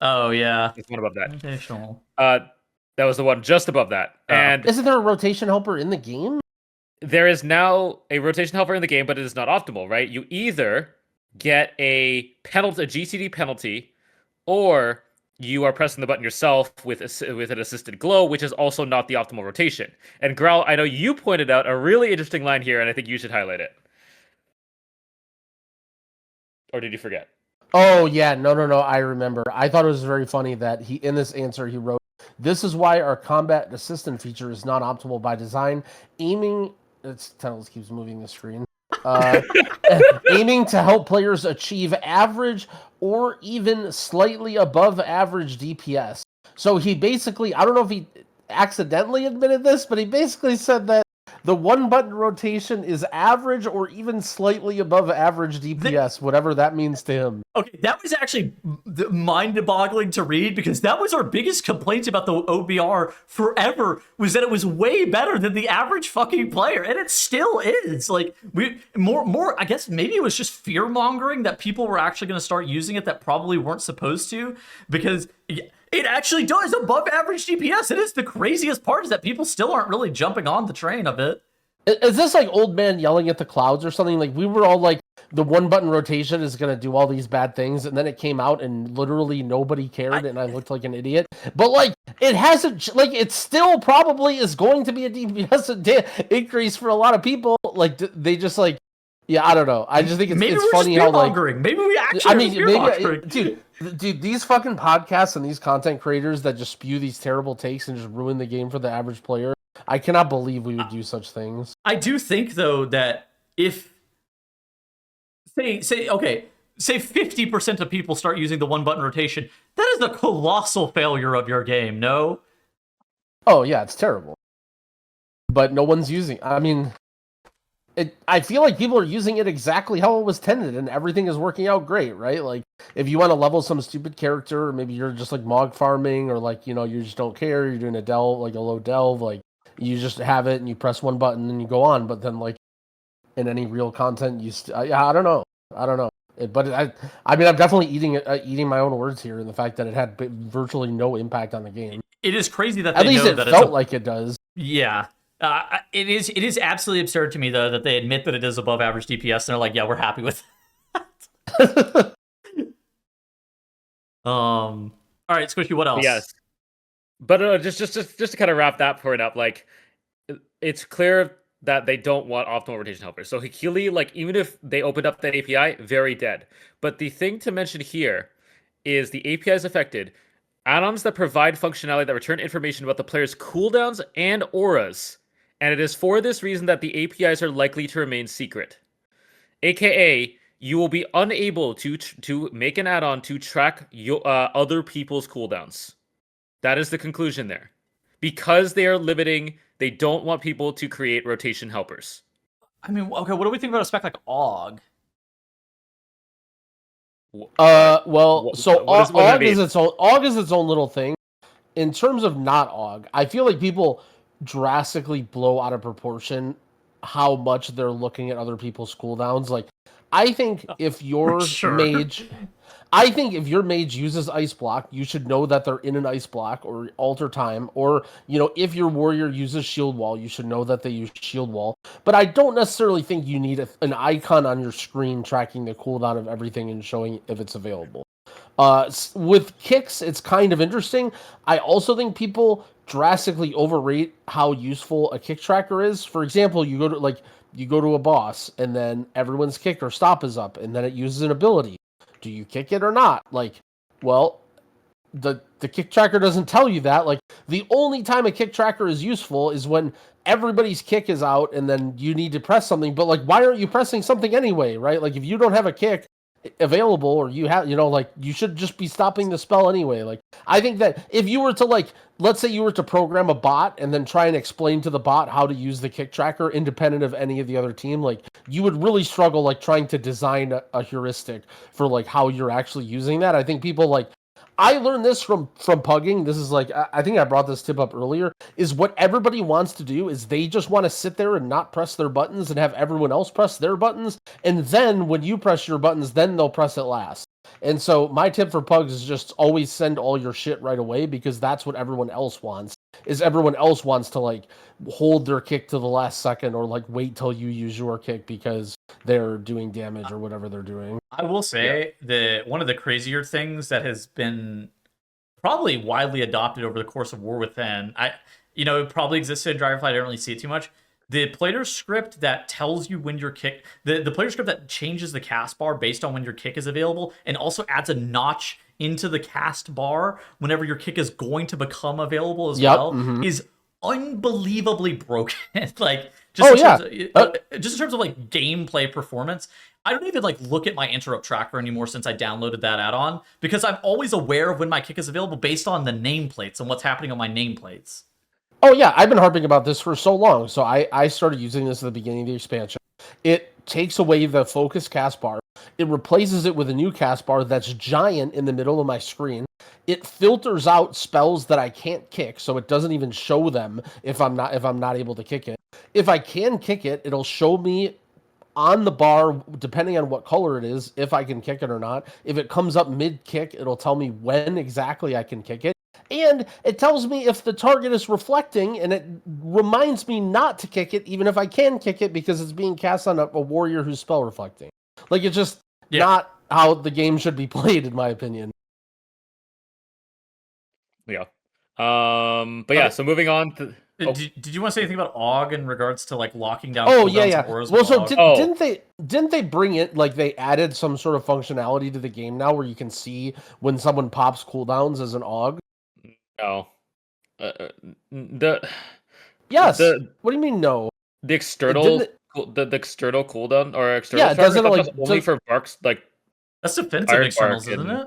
Oh yeah, there's one above that. Rotational. That was the one just above that. And isn't there a rotation helper in the game? There is now a rotation helper in the game, but it is not optimal, right? You either get a GCD penalty, or you are pressing the button yourself with an assisted glow, which is also not the optimal rotation. And Growl, I know you pointed out a really interesting line here, and I think you should highlight it. Or did you forget? Oh, yeah. No. I remember. I thought it was very funny that in this answer, he wrote, "This is why our combat assistant feature is not optimal by design. Tettles keeps moving the screen. Aiming to help players achieve average or even slightly above average DPS." So he basically, I don't know if he accidentally admitted this, but he basically said that the one button rotation is average or even slightly above average DPS, whatever that means to him. Okay, that was actually mind-boggling to read, because that was our biggest complaint about the OBR forever, was that it was way better than the average fucking player, and it still is. Like, I guess maybe it was just fear-mongering that people were actually going to start using it that probably weren't supposed to, because it actually does above average DPS. It is the craziest part, is that people still aren't really jumping on the train of it. Is this like old man yelling at the clouds or something? Like, we were all like, the one button rotation is going to do all these bad things, and then it came out and literally nobody cared, and I looked like an idiot. But like, it hasn't, like, it still probably is going to be a DPS increase for a lot of people. Like, they just like, yeah, I don't know. I just think it's funny how like, maybe we actually, dude, these fucking podcasts and these content creators that just spew these terrible takes and just ruin the game for the average player, I cannot believe we would do such things. I do think, though, that if say 50% of people start using the one button rotation, that is a colossal failure of your game. No. Oh yeah, it's terrible. But no one's using. I mean, I feel like people are using it exactly how it was intended, and everything is working out great, right? Like, if you want to level some stupid character, or maybe you're just like mog farming, or like, you know, you just don't care, you're doing a delve, like a low delve, like you just have it and you press one button and you go on. But then, like, in any real content, I don't know. But I mean, I'm definitely eating my own words here, in the fact that it had virtually no impact on the game. It is crazy that at least know it that felt like it does. Yeah. It is absolutely absurd to me, though, that they admit that it is above average DPS, and they're like, yeah, we're happy with that. All right, Squishy, what else? Yes. But just to kind of wrap that point up, like, it's clear that they don't want optimal rotation helpers. So Hikili, like, even if they opened up that API, very dead. But the thing to mention here is the API is affected. Addons that provide functionality that return information about the player's cooldowns and auras. And it is for this reason that the APIs are likely to remain secret. AKA, you will be unable to make an add-on to track other people's cooldowns. That is the conclusion there. Because they are limiting, they don't want people to create rotation helpers. I mean, okay, what do we think about a spec like AUG? AUG is its own little thing. In terms of not AUG, I feel like people drastically blow out of proportion how much they're looking at other people's cooldowns. Like, I think if your Sure. mage, I think if your mage uses ice block, you should know that they're in an ice block or alter time, or if your warrior uses shield wall, you should know that they use shield wall. But I don't necessarily think you need an icon on your screen tracking the cooldown of everything and showing if it's available. With kicks, it's kind of interesting. I also think people drastically overrate how useful a kick tracker is. For example, you go to a boss, and then everyone's kick or stop is up, and then it uses an ability. Do you kick it or not? Well, the kick tracker doesn't tell you that. The only time a kick tracker is useful is when everybody's kick is out, and then you need to press something. But why aren't you pressing something anyway, right? If you don't have a kick available, or you have, you should just be stopping the spell anyway. I think that if you were to let's say you were to program a bot and then try and explain to the bot how to use the kick tracker independent of any of the other team, you would really struggle trying to design a heuristic for how you're actually using that. I think people I learned this from pugging. This is I think I brought this tip up earlier, is what everybody wants to do is they just want to sit there and not press their buttons and have everyone else press their buttons. And then when you press your buttons, then they'll press it last. And so my tip for pugs is just always send all your shit right away, because that's what everyone else wants. Is everyone else wants to hold their kick to the last second, or wait till you use your kick because they're doing damage or whatever they're doing. I will say that one of the crazier things that has been probably widely adopted over the course of War Within, it probably existed in Dragonflight, I don't really see it too much. The player script that tells you when your kick, the player script that changes the cast bar based on when your kick is available, and also adds a notch into the cast bar whenever your kick is going to become available as well, is unbelievably broken. Just in terms of gameplay performance, I don't even look at my interrupt tracker anymore since I downloaded that add-on, because I'm always aware of when my kick is available based on the nameplates and what's happening on my nameplates. Oh yeah, I've been harping about this for so long. So I started using this at the beginning of the expansion. It takes away the focus cast bar. It replaces it with a new cast bar that's giant in the middle of my screen. It filters out spells that I can't kick, so it doesn't even show them if I'm not able to kick it. If I can kick it, it'll show me on the bar, depending on what color it is, if I can kick it or not. If it comes up mid-kick, it'll tell me when exactly I can kick it. And it tells me if the target is reflecting, and it reminds me not to kick it, even if I can kick it, because it's being cast on a warrior who's spell reflecting. It's just not how the game should be played, in my opinion. Yeah. But yeah, so moving on to... Did you want to say anything about AUG in regards to locking down? Well, so didn't they bring it, they added some sort of functionality to the game now where you can see when someone pops cooldowns as an AUG? No. Yes. What do you mean no? The external the external cooldown or external doesn't only for barks that's defensive externals, isn't it?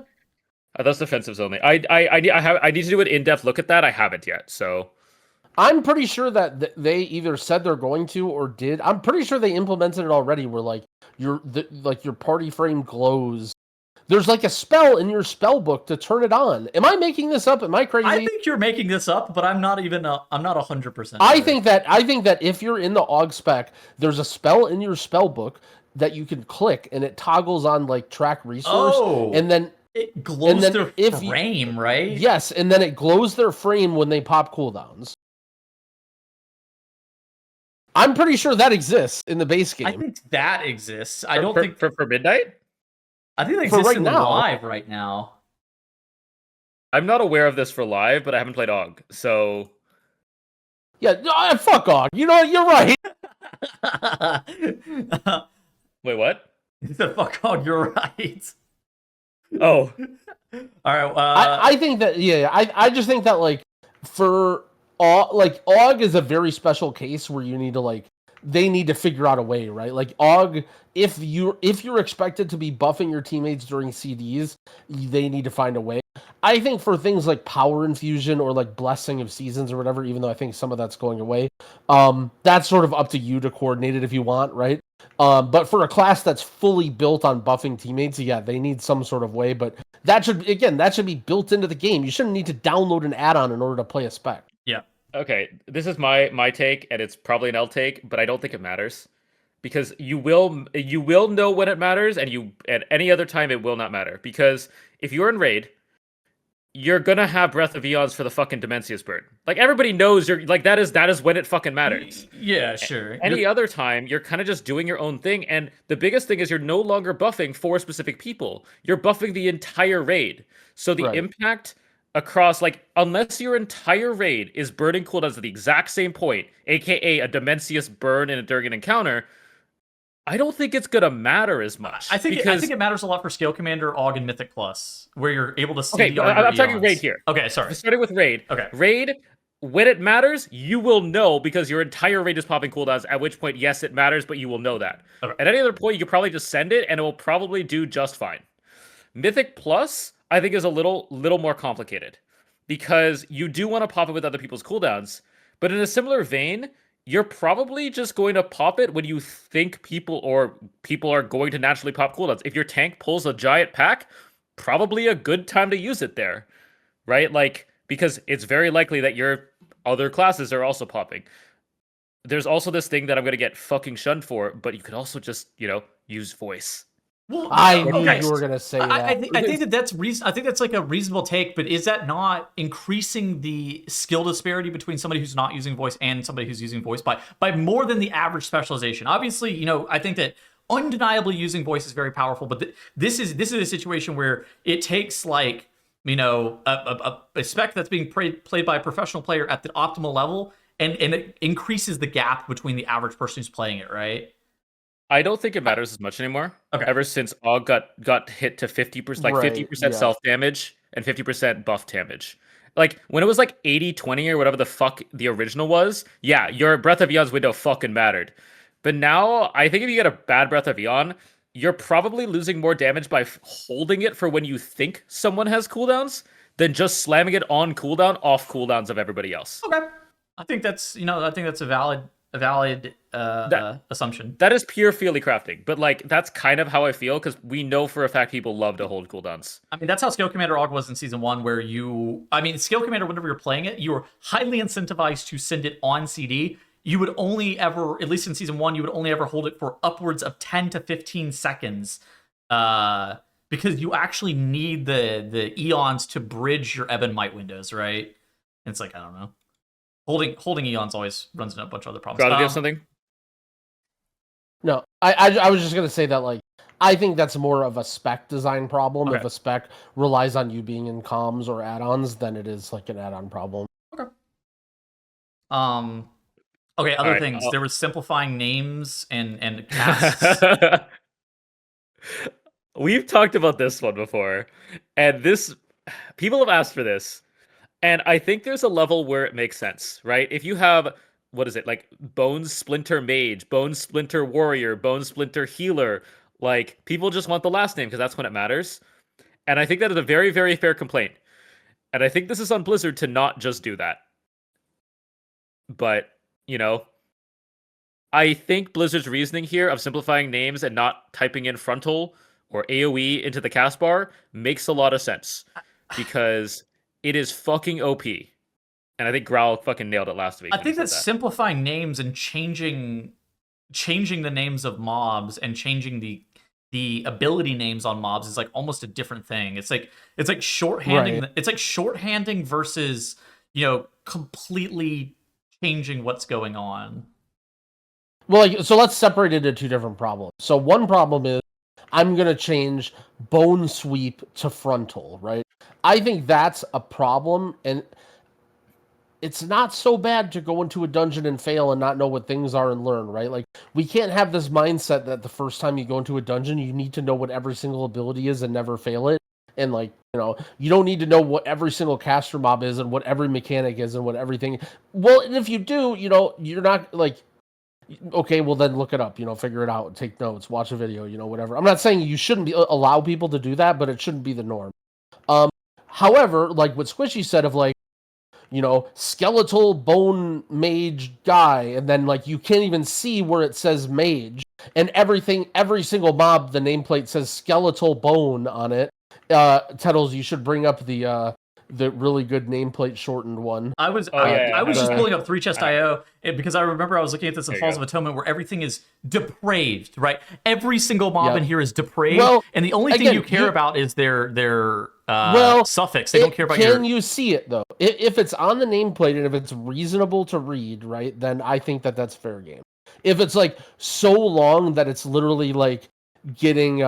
That's defensives only. I need to do an in-depth look at that. I haven't yet, so I'm pretty sure that they either said they're going to or did. I'm pretty sure they implemented it already, where your party frame glows. There's a spell in your spell book to turn it on. Am I making this up? Am I crazy? I think you're making this up, but I'm not 100%. I think that if you're in the AUG spec, there's a spell in your spell book that you can click, and it toggles on track resource, and then it glows their frame, right? Yes, and then it glows their frame when they pop cooldowns. I'm pretty sure that exists in the base game. I think that exists. I don't think for midnight. I think that exists in live right now. I'm not aware of this for live, but I haven't played AUG, so yeah, fuck AUG. You know what? You're right. Wait, what? He said, "Fuck AUG." You're right. Oh, all right. I think that I just think that for AUG is a very special case where you need to they need to figure out a way, right? AUG, if you're expected to be buffing your teammates during CDs, they need to find a way. I think for things like Power Infusion or Blessing of Seasons or whatever, even though I think some of that's going away, that's sort of up to you to coordinate it if you want, right? But for a class that's fully built on buffing teammates, they need some sort of way, but that should be built into the game. You shouldn't need to download an add-on in order to play a spec. Yeah. Okay, this is my take, and it's probably an L take, but I don't think it matters. because you will know when it matters, and at any other time it will not matter. Because if you're in raid, you're gonna have Breath of Eons for the fucking Dimensius burn. Like everybody knows you're like that is when it fucking matters. Yeah, sure. Any other time, you're kind of just doing your own thing. And the biggest thing is you're no longer buffing for specific people. You're buffing the entire raid. So the impact across, like, unless your entire raid is burning cooldowns at the exact same point, aka a Dimensius burn during an encounter, I don't think it's gonna matter as much. I think it matters a lot for Scale Commander, AUG, and Mythic Plus, where you're able to see. Okay, I'm talking raid here. Okay, sorry. Starting with raid. Okay, raid. When it matters, you will know because your entire raid is popping cooldowns. At which point, yes, it matters, but you will know that. Okay. At any other point, you could probably just send it, and it will probably do just fine. Mythic Plus, I think, is a little more complicated because you do want to pop it with other people's cooldowns, but in a similar vein, you're probably just going to pop it when you think people are going to naturally pop cooldowns. If your tank pulls a giant pack, probably a good time to use it there, right? Like, because it's very likely that your other classes are also popping. There's also this thing that I'm going to get fucking shunned for, but you could also just, use voice. Well, I knew you were going to say that. I think that's I think that's like a reasonable take, but is that not increasing the skill disparity between somebody who's not using voice and somebody who's using voice by more than the average specialization? Obviously, I think that undeniably using voice is very powerful, but this is a situation where it takes like a spec that's being played by a professional player at the optimal level, and it increases the gap between the average person who's playing it, right? I don't think it matters as much anymore. Okay. Ever since AUG got hit to 50%, like 50% self damage and 50% buff damage. Like when it was like 80-20 or whatever the fuck the original was, yeah, your Breath of Eon's window fucking mattered. But now I think if you get a bad Breath of Eon, you're probably losing more damage by holding it for when you think someone has cooldowns than just slamming it on cooldown off cooldowns of everybody else. Okay. I think that's a valid assumption. That is pure feely crafting, but like that's kind of how I feel because we know for a fact people love to hold cooldowns. I mean, that's how Scale Commander AUG was in Season 1, where Scale Commander, whenever you're playing it, you were highly incentivized to send it on CD. You would only ever, at least in Season 1, you would only ever hold it for upwards of 10 to 15 seconds because you actually need the Eons to bridge your Ebb and Might windows, right? And it's like, I don't know. Holding Eons always runs into a bunch of other problems. Do you have something? No, I was just going to say that, like, I think that's more of a spec design problem. Okay. If a spec relies on you being in comms or add-ons, than it is like an add-on problem. Okay. Okay, other things. There was simplifying names and casts. We've talked about this one before, and people have asked for this, and I think there's a level where it makes sense, right? If you have, what is it, like Bone Splinter Mage, Bone Splinter Warrior, Bone Splinter Healer, like people just want the last name because that's when it matters, and I think that is a very, very fair complaint, and I think this is on Blizzard to not just do that, but I think Blizzard's reasoning here of simplifying names and not typing in frontal or AoE into the cast bar makes a lot of sense because it is fucking OP. And I think Growl fucking nailed it last week. I think that simplifying names and changing the names of mobs and changing the ability names on mobs is like almost a different thing. It's like shorthanding. Right. It's like shorthanding versus completely changing what's going on. Well, so let's separate it into two different problems. So one problem is I'm going to change Bone Sweep to frontal, right? I think that's a problem, and it's not so bad to go into a dungeon and fail and not know what things are and learn, right? Like, we can't have this mindset that the first time you go into a dungeon, you need to know what every single ability is and never fail it. And like, you don't need to know what every single caster mob is and what every mechanic is and what everything. Well, and if you do, you're not like, okay, well then look it up, figure it out, take notes, watch a video, whatever. I'm not saying you shouldn't allow people to do that, but it shouldn't be the norm. However, like what Squishy said of like, skeletal bone mage guy, and then like you can't even see where it says mage, and every single mob, the nameplate says skeletal bone on it. Tettles, you should bring up the the really good nameplate shortened one. I was yeah, I was just the- pulling up 3chest.io because I remember I was looking at this in There you Falls go. of Atonement where everything is depraved, right? Every single mob Yep. in here is depraved, Well, and the only thing again, you care about is their Well, suffix. They don't care about Can your. you see it though? If it's on the nameplate and if it's reasonable to read, right, then I think that that's fair game. If it's like so long that it's literally like getting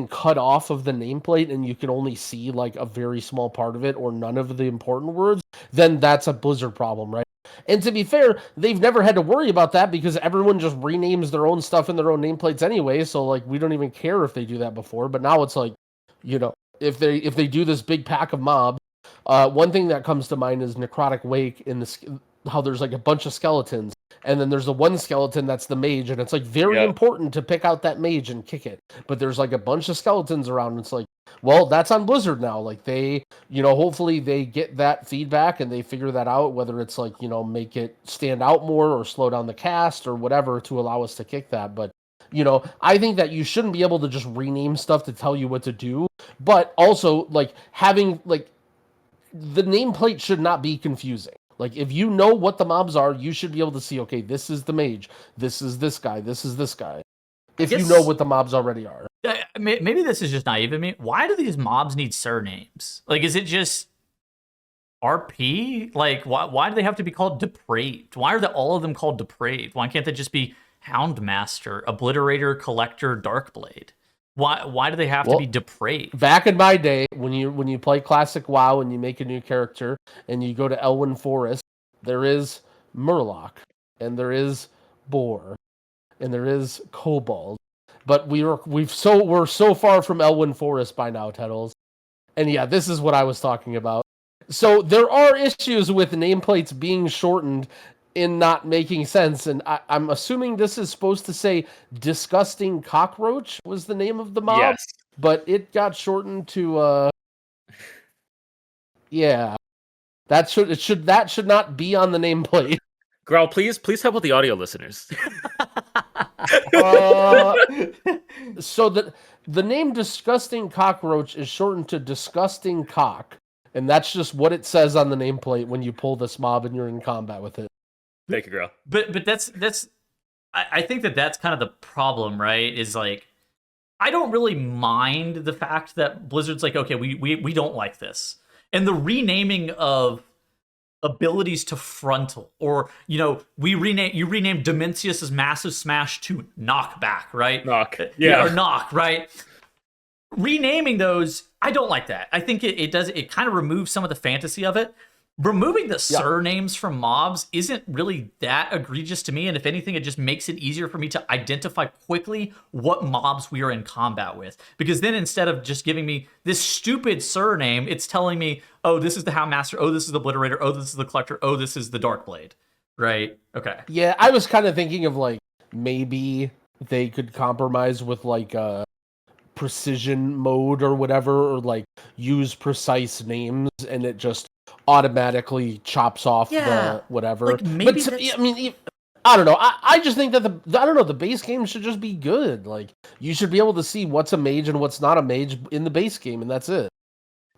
cut off of the nameplate and you can only see like a very small part of it or none of the important words, then that's a Blizzard problem, right? And to be fair, they've never had to worry about that because everyone just renames their own stuff in their own nameplates anyway. So like we don't even care if they do that before. But now it's like, you know, if they do this big pack of mobs, one thing that comes to mind is Necrotic Wake in how there's like a bunch of skeletons, and then there's the one skeleton that's the mage, and it's like very important to pick out that mage and kick it. But there's like a bunch of skeletons around, and it's like, well, that's on Blizzard now. Like they, hopefully they get that feedback and they figure that out, whether it's like, make it stand out more or slow down the cast or whatever to allow us to kick that. But I think that you shouldn't be able to just rename stuff to tell you what to do, but also like having like the nameplate should not be confusing. Like if you know what the mobs are, you should be able to see, okay, this is the mage, this is this guy, this is this guy. If you know what the mobs already are. Maybe this is just naive of me. Why do these mobs need surnames? Like, is it just RP? Like, why do they have to be called depraved? Why are all of them called depraved? Why can't they just be Houndmaster, Obliterator, Collector, Darkblade? Why do they have to be depraved? Back in my day, when you play Classic WoW and you make a new character and you go to Elwyn Forest, there is Murloc, and there is Boar, and there is Kobold. But we're so far from Elwyn Forest by now, Teddles. And yeah, this is what I was talking about. So there are issues with nameplates being shortened in not making sense, and I'm assuming this is supposed to say disgusting cockroach was the name of the mob, Yes. but it got shortened to yeah. That should not be on the nameplate. Growl, please help with the audio listeners. So the name disgusting cockroach is shortened to disgusting cock, and that's just what it says on the nameplate when you pull this mob and you're in combat with it. Thank you, Growl. But that's I think that's kind of the problem, right? Is like I don't really mind the fact that Blizzard's like, okay, we don't like this. And the renaming of abilities to frontal, or you rename Dimensius's Massive Smash to Knockback, right? Knock. Yeah. Or Knock, right? Renaming those, I don't like that. I think it kind of removes some of the fantasy of it. Removing the surnames from mobs isn't really that egregious to me, and if anything, it just makes it easier for me to identify quickly what mobs we are in combat with. Because then instead of just giving me this stupid surname, it's telling me, oh, this is the Houndmaster, oh, this is the Obliterator, oh, this is the Collector, oh, this is the Darkblade. Right? Okay. Yeah, I was kind of thinking of like maybe they could compromise with like a precision mode or whatever, or like use precise names and it just automatically chops off the whatever. Like maybe I mean, I don't know. I just think that the base game should just be good. Like you should be able to see what's a mage and what's not a mage in the base game, and that's it.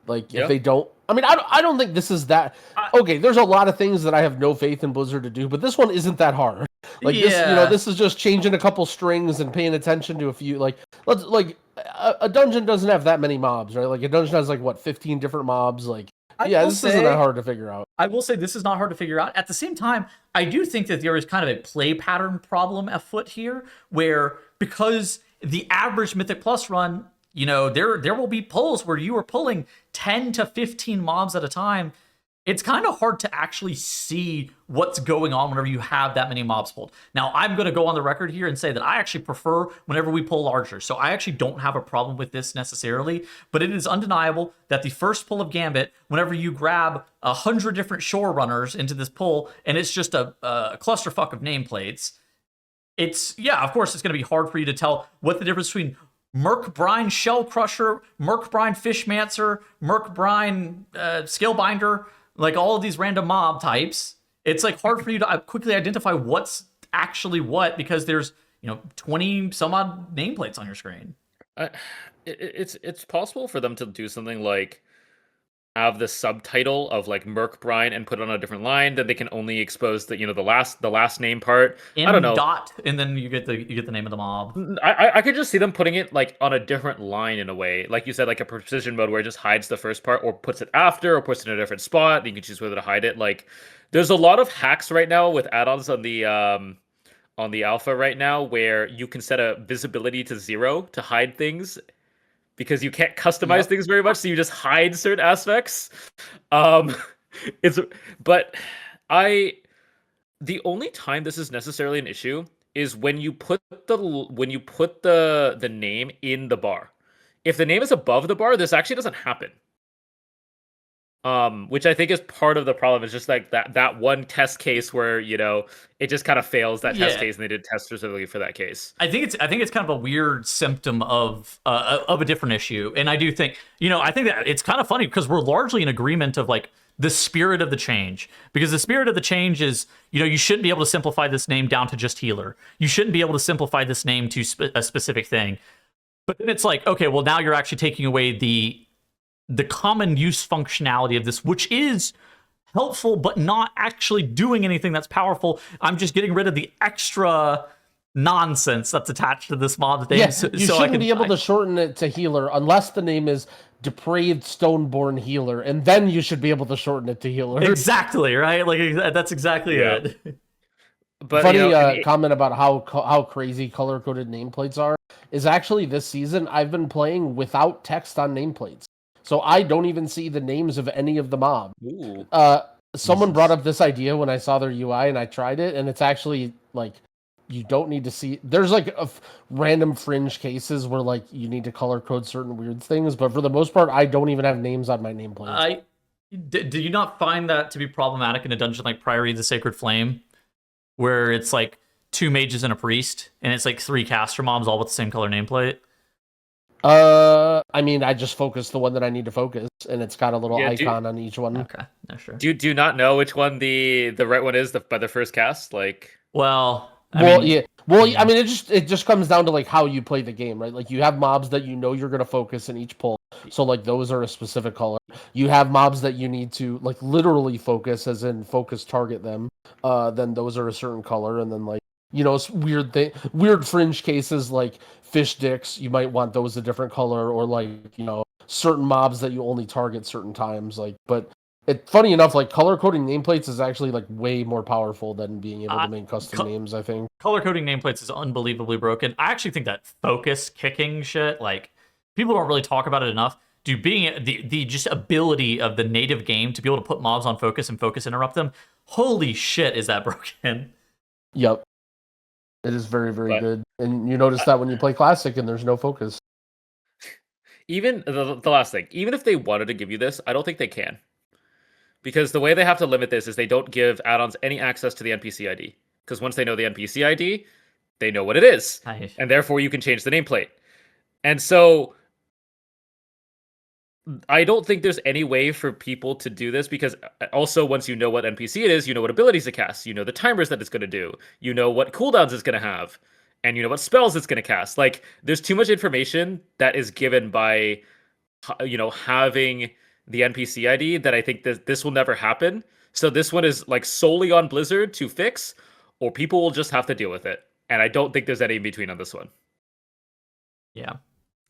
Like if they don't, I mean, I don't think this is that. Okay, there's a lot of things that I have no faith in Blizzard to do, but this one isn't that hard. Like this is just changing a couple strings and paying attention to a few. Like a dungeon doesn't have that many mobs, right? Like a dungeon has like what 15 different mobs. Like this isn't that hard to figure out. I will say this is not hard to figure out. At the same time, I do think that there is kind of a play pattern problem afoot here, where because the average Mythic Plus run, there will be pulls where you are pulling 10 to 15 mobs at a time. It's kind of hard to actually see what's going on whenever you have that many mobs pulled. Now, I'm going to go on the record here and say that I actually prefer whenever we pull larger. So I actually don't have a problem with this necessarily, but it is undeniable that the first pull of Gambit, whenever you grab 100 different shore runners into this pull, and it's just a clusterfuck of nameplates, of course, it's going to be hard for you to tell what the difference between Merc-Brine Shell Crusher, Merc-Brine Fishmancer, Merc-Brine Scalebinder, like all of these random mob types. It's like hard for you to quickly identify what's actually what because there's 20 some odd nameplates on your screen. It's possible for them to do something like have the subtitle of like Merc Brine and put it on a different line, then they can only expose the the last name part. I don't M know. dot, and then you get the name of the mob. I could just see them putting it like on a different line in a way, like you said, like a precision mode where it just hides the first part, or puts it after, or puts it in a different spot. You can choose whether to hide it. Like, there's a lot of hacks right now with add-ons on the alpha right now where you can set a visibility to 0 to hide things because you can't customize things very much, so you just hide certain aspects. Um, it's but I the only time this is necessarily an issue is when you put the name in the bar. If the name is above the bar, this actually doesn't happen. Which I think is part of the problem. Is just like that one test case where it just kind of fails that test case, and they did test specifically for that case. I think it's kind of a weird symptom of a different issue, and I do think I think that it's kind of funny because we're largely in agreement of like the spirit of the change, because the spirit of the change is you shouldn't be able to simplify this name down to just healer. You shouldn't be able to simplify this name to a specific thing. But then it's like, okay, well now you're actually taking away the common use functionality of this, which is helpful, but not actually doing anything that's powerful. I'm just getting rid of the extra nonsense that's attached to this mob thing. Yeah, you shouldn't be able to shorten it to healer unless the name is Depraved Stoneborn Healer, and then you should be able to shorten it to healer. Exactly, right? Like that's exactly it. But funny comment about how crazy color-coded nameplates are is actually this season I've been playing without text on nameplates. So I don't even see the names of any of the mobs. Someone brought up this idea when I saw their UI and I tried it, and it's actually like you don't need to see. There's like random fringe cases where like you need to color code certain weird things, but for the most part, I don't even have names on my nameplates. Do you not find that to be problematic in a dungeon like Priory of the Sacred Flame, where it's like 2 mages and a priest, and it's like 3 caster mobs all with the same color nameplate? I mean, I just focus the one that I need to focus, and it's got a little icon on each one. Okay, yeah, sure. Do you not know which one the right one is by the first cast? Like, I mean, it just comes down to like how you play the game, right? Like you have mobs that you're gonna focus in each pull, so like those are a specific color. You have mobs that you need to like literally focus, as in focus target them. Then those are a certain color, and then like weird fringe cases like fish dicks, you might want those a different color, or like certain mobs that you only target certain times. Like, but funny enough, like color coding nameplates is actually like way more powerful than being able to make custom names. I think color coding nameplates is unbelievably broken. I actually think that focus kicking shit, like people don't really talk about it enough. Dude, being the just ability of the native game to be able to put mobs on focus and focus interrupt them, holy shit, is that broken? Yep. It is very, very good. And you notice that when you play Classic and there's no focus. Even the last thing, even if they wanted to give you this, I don't think they can. Because the way they have to limit this is they don't give add-ons any access to the NPC ID. Because once they know the NPC ID, they know what it is. And therefore you can change the nameplate. And so I don't think there's any way for people to do this, because also once you know what NPC it is, you know what abilities it casts, you know the timers that it's going to do, you know what cooldowns it's going to have, and you know what spells it's going to cast. Like, there's too much information that is given by having the NPC ID that I think that this will never happen. So this one is like solely on Blizzard to fix, or people will just have to deal with it. And I don't think there's any in between on this one. Yeah.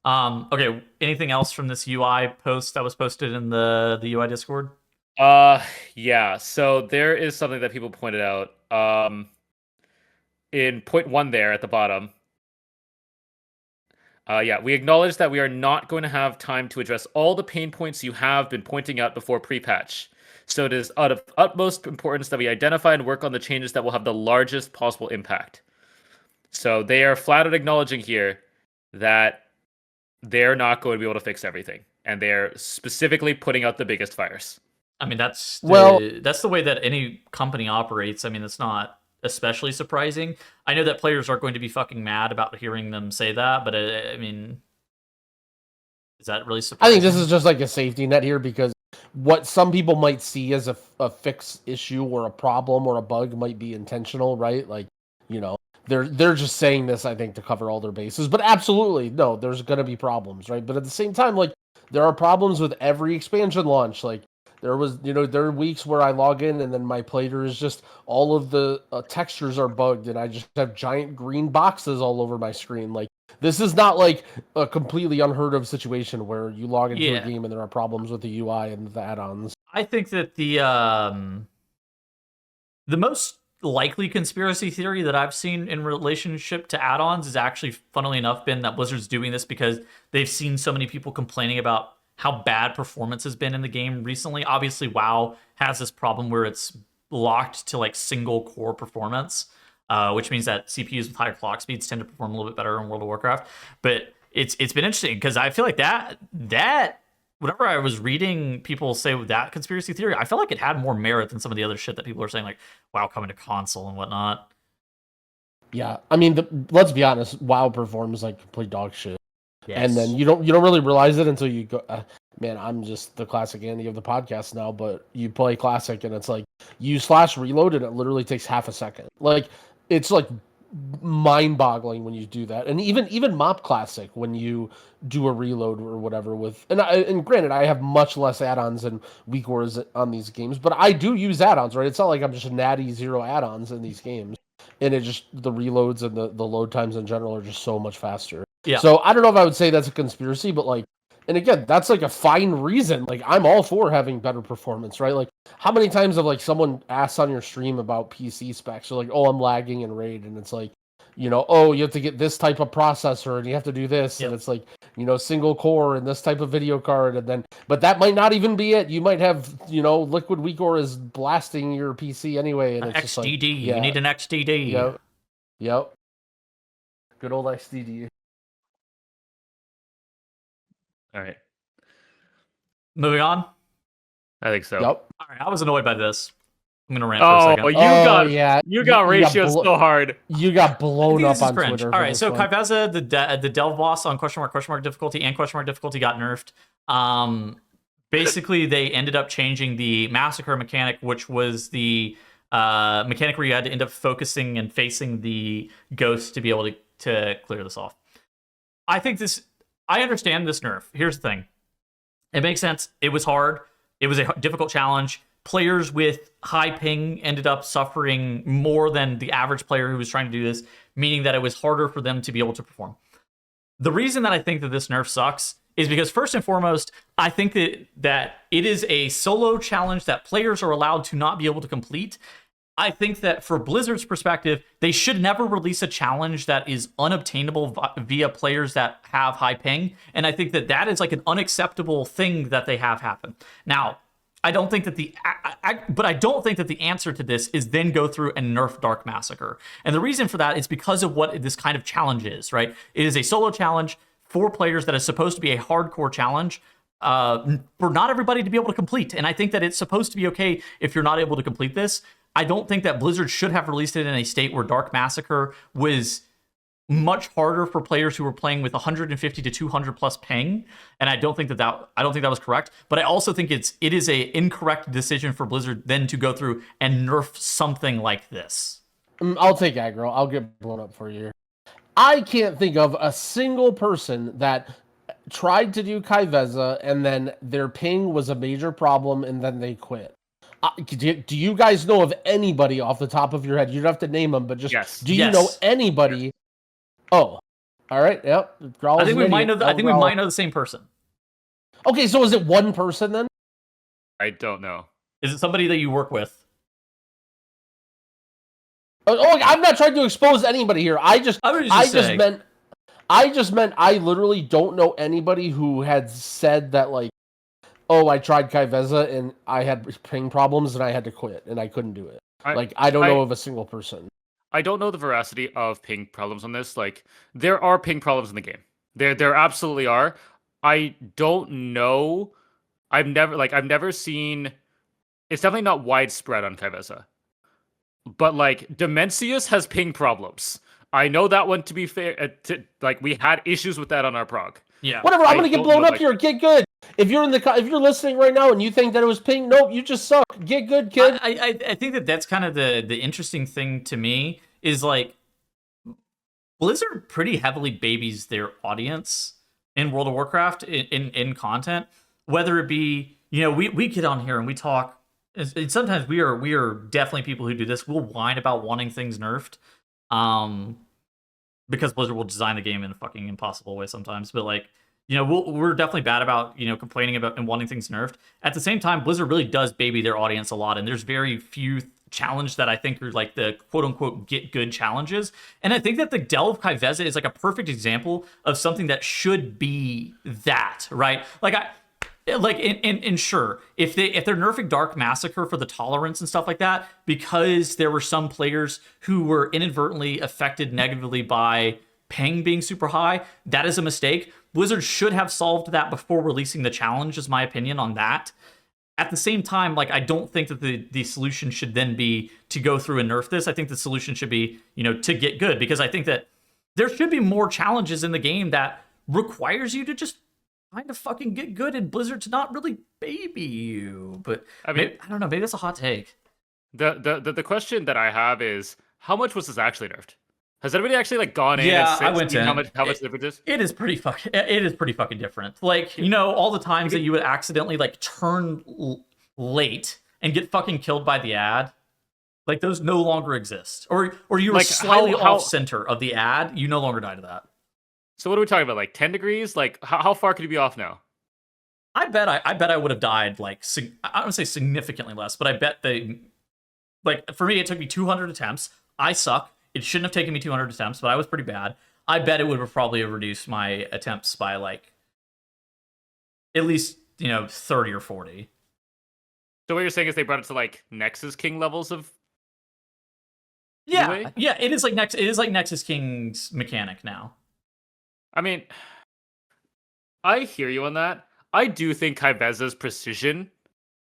Okay, anything else from this UI post that was posted in the UI Discord? Yeah, so there is something that people pointed out. In point 1 there at the bottom. We acknowledge that we are not going to have time to address all the pain points you have been pointing out before pre-patch. So it is of utmost importance that we identify and work on the changes that will have the largest possible impact. So they are flat out acknowledging here that they're not going to be able to fix everything, and they're specifically putting out the biggest fires. I mean, that's the way that any company operates. I mean, it's not especially surprising. I know that players are going to be fucking mad about hearing them say that, but I mean, is that really surprising? I think this is just like a safety net here, because what some people might see as a fix issue or a problem or a bug might be intentional, right? Like, they're just saying this, I think, to cover all their bases. But absolutely, no, there's going to be problems, right? But at the same time, like, there are problems with every expansion launch. Like there are weeks where I log in and then my plater is just all of the textures are bugged and I just have giant green boxes all over my screen. Like this is not like a completely unheard of situation where you log into a game and there are problems with the UI and the add-ons. I think that the most likely conspiracy theory that I've seen in relationship to add-ons is actually, funnily enough, been that Blizzard's doing this because they've seen so many people complaining about how bad performance has been in the game recently. Obviously, WoW has this problem where it's locked to like single core performance, which means that CPUs with higher clock speeds tend to perform a little bit better in World of Warcraft. But it's been interesting because I feel like that whenever I was reading people say that conspiracy theory, I felt like it had more merit than some of the other shit that people are saying, like, WoW coming to console and whatnot. Yeah, I mean, let's be honest, WoW performs like complete dog shit. Yes. And then you don't really realize it until you go, man, I'm just the classic Andy of the podcast now, but you play classic and it's like you /reload and it literally takes half a second. Like, it's like mind-boggling when you do that. And even mop classic when you do a reload or whatever with and granted I have much less add-ons and weak wars on these games, but I do use add-ons, right? It's not like I'm just natty zero add-ons in these games, and it just the reloads and the load times in general are just so much faster. Yeah, so I don't know if I would say that's a conspiracy, but like, and again, that's like a fine reason. Like, I'm all for having better performance, right? Like, how many times have like someone asked on your stream about PC specs? Or like, oh, I'm lagging in Raid, and it's like, oh, you have to get this type of processor, and you have to do this, and it's like, single core and this type of video card, and then, but that might not even be it. You might have, Liquid Weakcore is blasting your PC anyway, and it's XDD. Just like, you need an XDD. Yep. Good old XDD. All right. Moving on? I think so. Yep. All right, I was annoyed by this. I'm going to rant for a second. You got ratioed so hard. You got blown up on cringe. Twitter. All right, so Kaiveza, the delve boss on question mark difficulty and question mark difficulty got nerfed. Basically, they ended up changing the massacre mechanic, which was the mechanic where you had to end up focusing and facing the ghost to be able to clear this off. I understand this nerf. Here's the thing. It makes sense. It was hard. It was a difficult challenge. Players with high ping ended up suffering more than the average player who was trying to do this, meaning that it was harder for them to be able to perform. The reason that I think that this nerf sucks is because, first and foremost, I think that it is a solo challenge that players are allowed to not be able to complete. I think that for Blizzard's perspective, they should never release a challenge that is unobtainable via players that have high ping. And I think that is like an unacceptable thing that they have happen. Now, I don't think that the answer to this is then go through and nerf Dark Massacre. And the reason for that is because of what this kind of challenge is, right? It is a solo challenge for players that is supposed to be a hardcore challenge for not everybody to be able to complete. And I think that it's supposed to be okay if you're not able to complete this. I don't think that Blizzard should have released it in a state where Dark Massacre was much harder for players who were playing with 150 to 200 plus ping, and I don't think that was correct. But I also think it is a incorrect decision for Blizzard then to go through and nerf something like this. I'll take aggro. I'll get blown up for you. I can't think of a single person that tried to do Kaiveza and then their ping was a major problem and then they quit. Do you guys know of anybody off the top of your head? You don't have to name them, but just do you know anybody? Yes. Oh, all right. Yep. I think we might know. I think we might know the same person. Okay, so is it one person then? I don't know. Is it somebody that you work with? Oh, I'm not trying to expose anybody here. I just meant I literally don't know anybody who had said that, like, oh, I tried Kaiveza and I had ping problems and I had to quit and I couldn't do it. I don't know of a single person. I don't know the veracity of ping problems on this. Like, there are ping problems in the game. There absolutely are. I don't know. I've never seen. It's definitely not widespread on Kaiveza. But like, Dimensius has ping problems. I know that one, to be fair. We had issues with that on our prog. Yeah. Whatever. I'm gonna get blown up here. Get good. If you're listening right now and you think that it was ping, nope, you just suck. Get good, kid. I think that's kind of the interesting thing to me is, like, Blizzard pretty heavily babies their audience in World of Warcraft in content, whether it be, we get on here and we talk, and sometimes we are definitely people who do this. We'll whine about wanting things nerfed, because Blizzard will design the game in a fucking impossible way sometimes. But like, we're definitely bad about, complaining about and wanting things nerfed. At the same time, Blizzard really does baby their audience a lot, and there's very few challenge that I think are like the quote unquote get good challenges. And I think that the Delve Kaiveza is like a perfect example of something that should be that, right? Like sure, if they're nerfing Dark Massacre for the tolerance and stuff like that, because there were some players who were inadvertently affected negatively by ping being super high, that is a mistake. Blizzard should have solved that before releasing the challenge, is my opinion on that. At the same time, like, I don't think that the solution should then be to go through and nerf this. I think the solution should be, to get good, because I think that there should be more challenges in the game that requires you to just kind of fucking get good, and Blizzard to not really baby you. But I mean, I don't know, maybe that's a hot take. The question that I have is, how much was this actually nerfed? Has anybody actually like gone in? Yeah, and I went in. How much different is? It is pretty fucking different. Like, all the times that you would accidentally like turn late and get fucking killed by the ad, like those no longer exist. Or you were like slightly off center of the ad, you no longer die to that. So what are we talking about? Like 10 degrees? Like how far could you be off now? I bet I would have died like I don't say significantly less, but I bet like for me it took me 200 attempts. I suck. It shouldn't have taken me 200 attempts, but I was pretty bad. I bet it would have probably reduced my attempts by like at least 30 or 40. So what you're saying is they brought it to like Nexus King levels of UA? Yeah, it is like Nexus King's mechanic now. I mean, I hear you on that. I do think Kaiveza's precision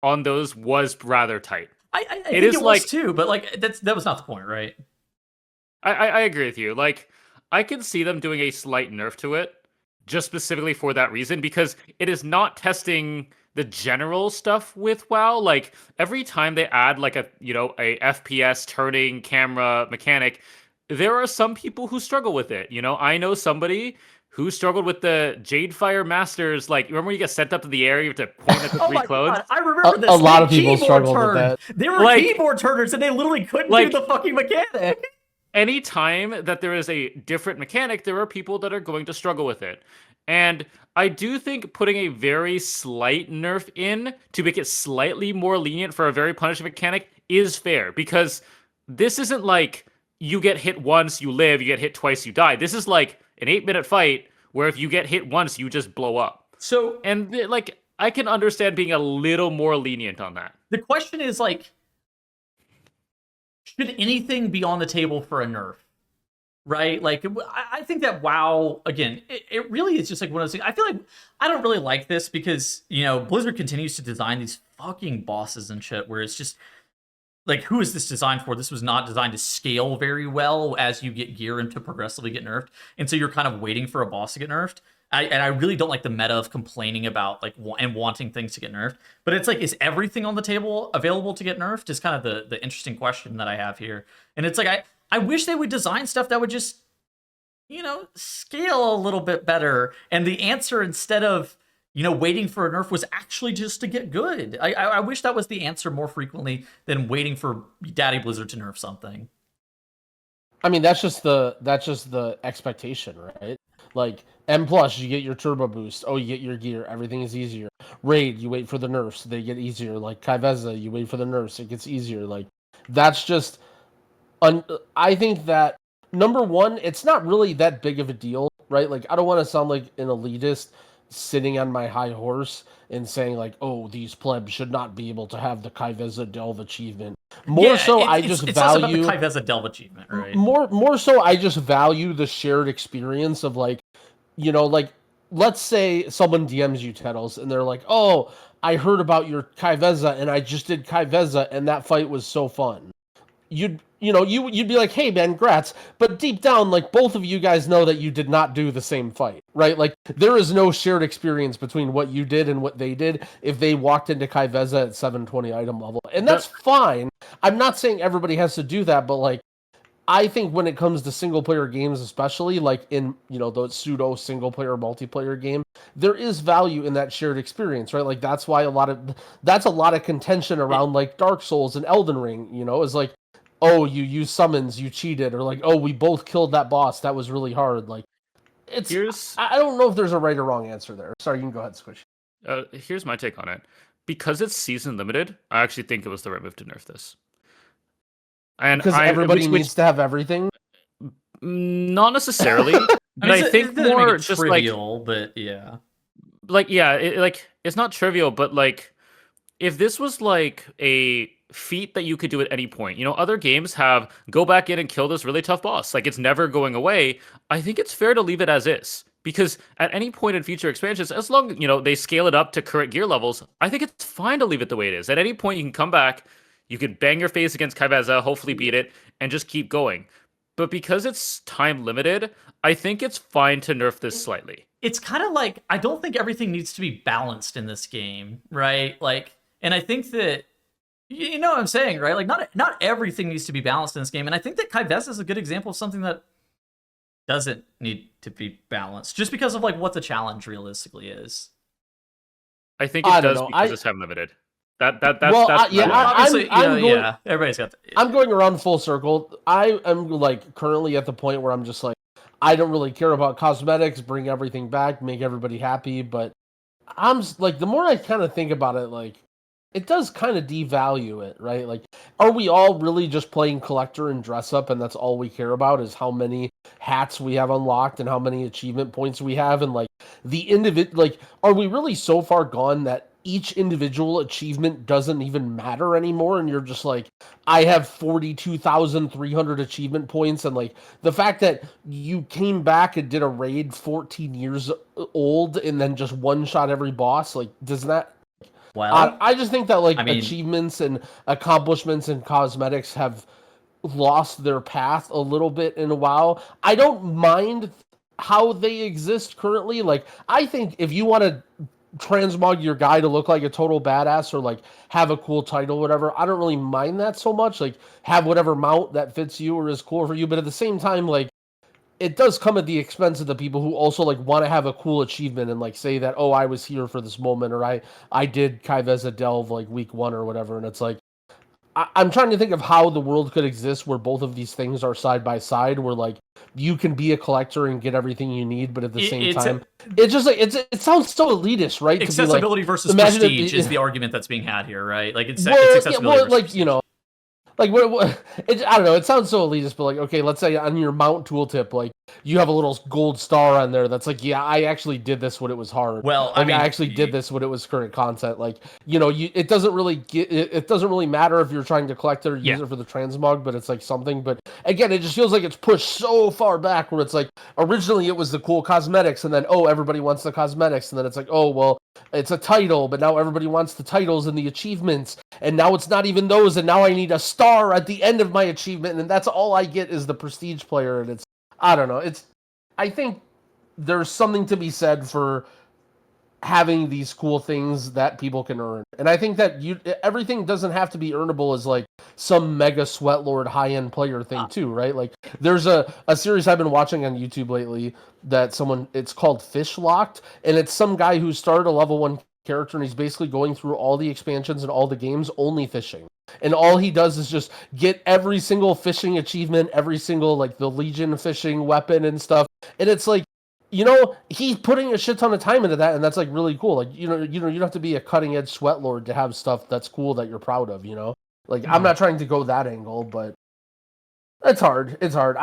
on those was rather tight. I think it was too, but like that was not the point, right? I agree with you. Like, I can see them doing a slight nerf to it, just specifically for that reason, because it is not testing the general stuff with WoW. Like, every time they add like a FPS turning camera mechanic, there are some people who struggle with it. I know somebody who struggled with the Jadefire Masters. Like, remember when you get sent up to the air, you have to point at the three clones? God, I remember this. A lot of people struggled with that. There were keyboard turners, and they literally couldn't do the fucking mechanic. Anytime that there is a different mechanic, there are people that are going to struggle with it. And I do think putting a very slight nerf in to make it slightly more lenient for a very punishing mechanic is fair, because this isn't like you get hit once, you live, you get hit twice, you die. This is like an 8-minute fight where if you get hit once, you just blow up. So, and like, I can understand being a little more lenient on that. The question is like, should anything be on the table for a nerf? Right? Like, I think that WoW, again, it really is just like one of those things. I feel like I don't really like this because, Blizzard continues to design these fucking bosses and shit where it's just like, who is this designed for? This was not designed to scale very well as you get gear and to progressively get nerfed. And so you're kind of waiting for a boss to get nerfed. And I really don't like the meta of complaining about like and wanting things to get nerfed. But it's like, is everything on the table available to get nerfed? Is kind of the interesting question that I have here. And it's like, I wish they would design stuff that would just, scale a little bit better. And the answer, instead of, waiting for a nerf, was actually just to get good. I wish that was the answer more frequently than waiting for Daddy Blizzard to nerf something. I mean, that's just the expectation, right? Like, M+, you get your turbo boost. Oh, you get your gear. Everything is easier. Raid, you wait for the nerfs. They get easier. Like, Kaiveza, you wait for the nerfs. It gets easier. Like, that's just... I think that, number one, it's not really that big of a deal, right? Like, I don't want to sound like an elitist sitting on my high horse and saying, like, oh, these plebs should not be able to have the Kaiveza Delve achievement. I just value... It's less about the Kaiveza Delve achievement, right? More so, I just value the shared experience of, like, like, let's say someone DMs you, Tettles, and they're like, oh, I heard about your Kaiveza, and I just did Kaiveza, and that fight was so fun. You'd be like, hey, man, grats. But deep down, like, both of you guys know that you did not do the same fight, right? Like, there is no shared experience between what you did and what they did if they walked into Kaiveza at 720 item level. And that's fine. I'm not saying everybody has to do that, but, like, I think when it comes to single player games, especially like in, the pseudo single player multiplayer game, there is value in that shared experience, right? Like that's why that's a lot of contention around like Dark Souls and Elden Ring, is like, oh, you used summons, you cheated, or like, oh, we both killed that boss, that was really hard. Like I don't know if there's a right or wrong answer there. Sorry, you can go ahead, Squish. Here's my take on it. Because it's season limited, I actually think it was the right move to nerf this. And because everybody needs to have everything. Not necessarily, but I think more just trivial, but yeah, it's not trivial, but like if this was like a feat that you could do at any point, other games have go back in and kill this really tough boss, like it's never going away. I think it's fair to leave it as is. Because at any point in future expansions, as long they scale it up to current gear levels, I think it's fine to leave it the way it is. At any point, you can come back, you can bang your face against Kaiveza, hopefully beat it, and just keep going. But because it's time limited, I think it's fine to nerf this slightly. It's kind of like, I don't think everything needs to be balanced in this game, right? Like, and I think that, you know what I'm saying, right? Like, not everything needs to be balanced in this game. And I think that Kaiveza is a good example of something that doesn't need to be balanced just because of like what the challenge realistically is. I think it does because it's time limited. That's obviously everybody's got I'm going around full circle. I am like currently at the point where I'm just like, I don't really care about cosmetics, bring everything back, make everybody happy, but I'm like, the more I kind of think about it, like it does kind of devalue it, right? Like, are we all really just playing collector and dress up, and that's all we care about is how many hats we have unlocked and how many achievement points we have, and like are we really so far gone that each individual achievement doesn't even matter anymore, and you're just like, I have 42,300 achievement points, and like the fact that you came back and did a raid 14 years old and then just one shot every boss, like does that? Well, I just think that achievements and accomplishments and cosmetics have lost their path a little bit in a while. I don't mind how they exist currently. Like, I think if you want to transmog your guy to look like a total badass or like have a cool title, whatever, I don't really mind that so much. Like, have whatever mount that fits you or is cool for you. But at the same time, like, it does come at the expense of the people who also like want to have a cool achievement and like say that, oh, I was here for this moment, or I did Kaiveza Delve like week 1 or whatever. And it's like, I'm trying to think of how the world could exist where both of these things are side by side, where like you can be a collector and get everything you need, but at the same time, it's just like it sounds so elitist, right? Accessibility versus prestige is the argument that's being had here, right? Like it's accessibility versus prestige. Like what I don't know. It sounds so elitist, but like, okay, let's say on your mount tooltip, like you have a little gold star on there that's like, yeah, I actually did this when it was hard. Well, I actually did this when it was current content. Like, it doesn't really matter if you're trying to collect it or use it for the transmog, but it's like something. But again, it just feels like it's pushed so far back where it's like originally it was the cool cosmetics, and then everybody wants the cosmetics, and then it's like, oh well, it's a title, but now everybody wants the titles and the achievements, and now it's not even those, and now I need a star at the end of my achievement, and that's all I get is the prestige player, and I don't know. I think there's something to be said for having these cool things that people can earn, and I think that everything doesn't have to be earnable as like some mega sweatlord high-end player thing too, right? Like there's a series I've been watching on YouTube lately that it's called Fish Locked, and it's some guy who started a level 1 character, and he's basically going through all the expansions and all the games only fishing. And all he does is just get every single fishing achievement, every single like the Legion fishing weapon and stuff. And it's like, he's putting a shit ton of time into that, and that's like really cool. Like, you don't have to be a cutting edge sweatlord to have stuff that's cool that you're proud of, Like, I'm not trying to go that angle, but it's hard. It's hard.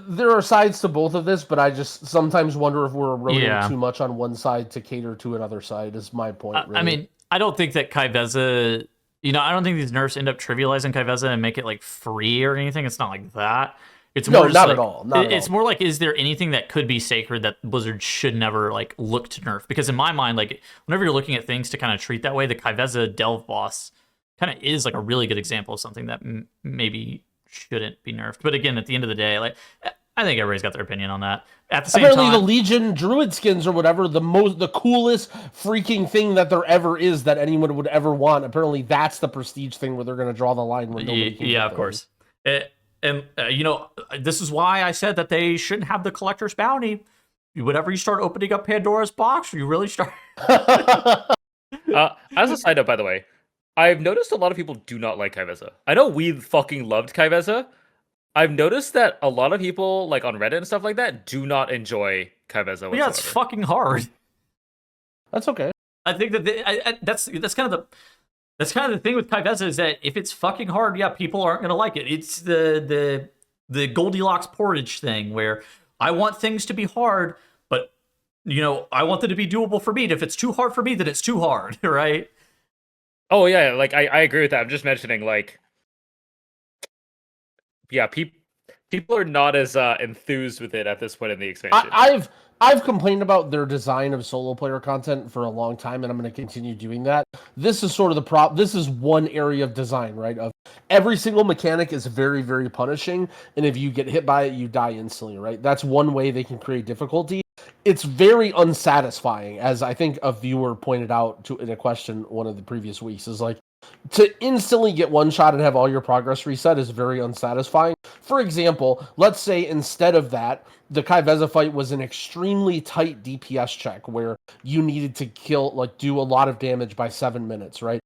There are sides to both of this, but I just sometimes wonder if we're eroding too much on one side to cater to another side, is my point, really. I mean, I don't think that Kaiveza, I don't think these nerfs end up trivializing Kaiveza and make it like free or anything. It's not like that. It's more not at all. It's more like, is there anything that could be sacred that Blizzard should never like look to nerf? Because in my mind, like whenever you're looking at things to kind of treat that way, the Kaiveza Delve boss kind of is like a really good example of something that maybe shouldn't be nerfed. But again, at the end of the day, like I think everybody's got their opinion on that. At the same Apparently, time, the Legion Druid skins or whatever, the coolest freaking thing that there ever is that anyone would ever want. Apparently, that's the prestige thing where they're going to draw the line where nobody can. Yeah, of course. And this is why I said that they shouldn't have the collector's bounty. Whenever you start opening up Pandora's box, you really start. As a side note, by the way, I've noticed a lot of people do not like Kaiveza. I know we fucking loved Kaiveza. I've noticed that a lot of people, like on Reddit and stuff like that, do not enjoy Kaiveza whatsoever. Yeah, it's fucking hard. That's okay. I think that that's kind of the thing with Kaiveza is that if it's fucking hard, yeah, people aren't gonna like it. It's the Goldilocks porridge thing where I want things to be hard, but I want them to be doable for me. And if it's too hard for me, then it's too hard, right? Oh yeah, like I agree with that. I'm just mentioning like, yeah, people are not as enthused with it at this point in the expansion. I've complained about their design of solo player content for a long time, and I'm going to continue doing that. This is sort of the problem. This is one area of design, right? Of every single mechanic is very, very punishing, and if you get hit by it, you die instantly, right? That's one way they can create difficulty. It's very unsatisfying, as I think a viewer pointed out in a question one of the previous weeks, is like, to instantly get one shot and have all your progress reset is very unsatisfying. For example, let's say instead of that, the Kaiveza fight was an extremely tight DPS check where you needed to do a lot of damage by 7 minutes, right?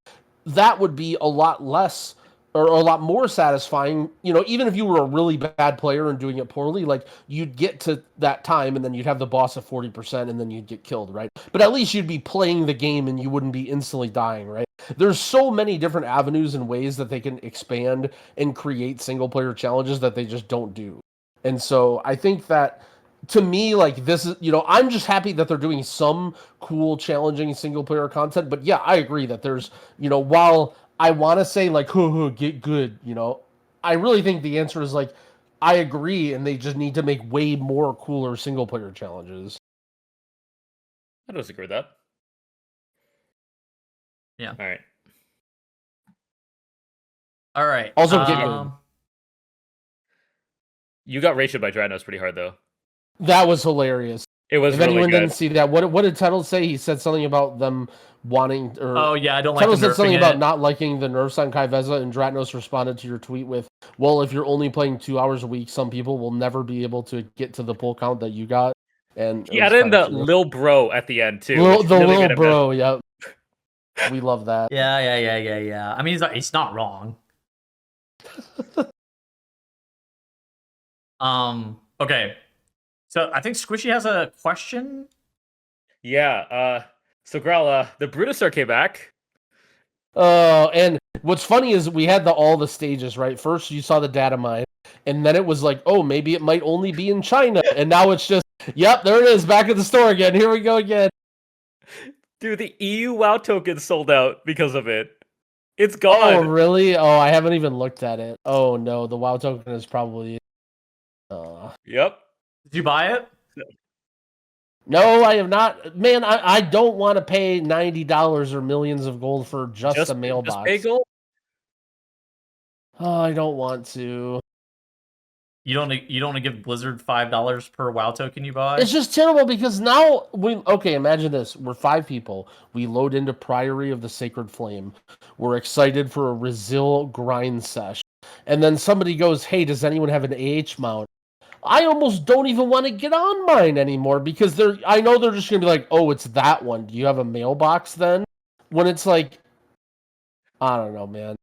That would be a lot less or a lot more satisfying, even if you were a really bad player and doing it poorly, like you'd get to that time and then you'd have the boss at 40% and then you'd get killed, right? But at least you'd be playing the game and you wouldn't be instantly dying, right? There's so many different avenues and ways that they can expand and create single player challenges that they just don't do. And so I think that to me, like this is, I'm just happy that they're doing some cool, challenging single player content. But yeah, I agree that there's, while I want to say like, get good, I really think the answer is like, I agree, and they just need to make way more cooler single player challenges. I don't disagree with that. Yeah. All right. Also, get good. You got rated by Dranos pretty hard though. That was hilarious. It was if really anyone good. didn't see that, what did Tuttle say? He said something about them wanting, or oh yeah, I don't like. Tuttle said something about it. not liking the nerfs on Kaiveza, and Dratnos responded to your tweet with, "Well, if you're only playing 2 hours a week, some people will never be able to get to the pull count that you got." And he added in the lil bro at the end too. The really lil bro, yep. We love that. Yeah. I mean, he's not wrong. Okay. So I think Squishy has a question. Yeah. So Growl, the Brutusaur came back. And what's funny is we had all the stages, right? First you saw the data mine, and then it was like, oh, maybe it might only be in China, and now it's just, yep, there it is, back at the store again. Here we go again. Dude, the EU WoW token sold out because of it. It's gone. Oh, really? Oh, I haven't even looked at it. Oh no, the WoW token is probably. Yep. Did you buy it? No, I have not. Man, I don't want to pay $90 or millions of gold for just a mailbox. Just pay gold? Oh, I don't want to. You don't give Blizzard $5 per WoW token you buy? It's just terrible because now imagine this. We're 5 people. We load into Priory of the Sacred Flame. We're excited for a Resil grind sesh. And then somebody goes, hey, does anyone have an AH mount? I almost don't even want to get on mine anymore because I know they're just going to be like, oh, it's that one. Do you have a mailbox then? When it's like, I don't know, man.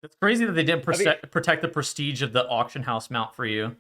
It's crazy that they didn't protect the prestige of the auction house mount for you.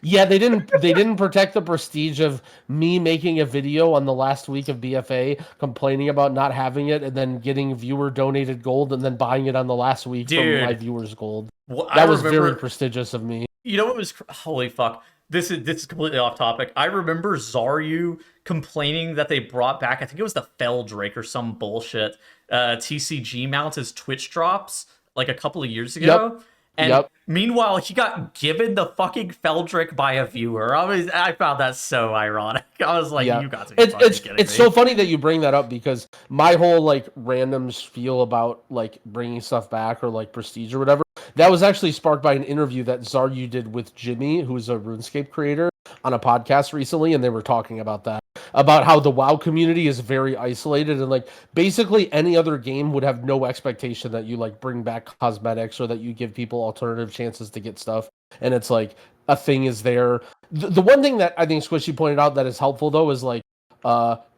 Yeah, they didn't protect the prestige of me making a video on the last week of BFA complaining about not having it and then getting viewer donated gold and then buying it on the last week from my viewers gold. Well, that was very prestigious of me. You know what was holy fuck. This is completely off topic. I remember Zaryu complaining that they brought back, I think it was the Feldrake or some bullshit, TCG mounts as Twitch drops like a couple of years ago. Yep. And meanwhile, he got given the fucking Feldrake by a viewer. I found that so ironic. I was like, you got to be fucking kidding me. It's so funny that you bring that up because my whole like random spiel about like bringing stuff back or like prestige or whatever, that was actually sparked by an interview that Zaryu did with Jimmy, who's a RuneScape creator, on a podcast recently, and they were talking about that. about how the WoW community is very isolated, and like basically any other game would have no expectation that you like bring back cosmetics or that you give people alternative chances to get stuff. And it's like a thing is there. The one thing that I think Squishy pointed out that is helpful though is like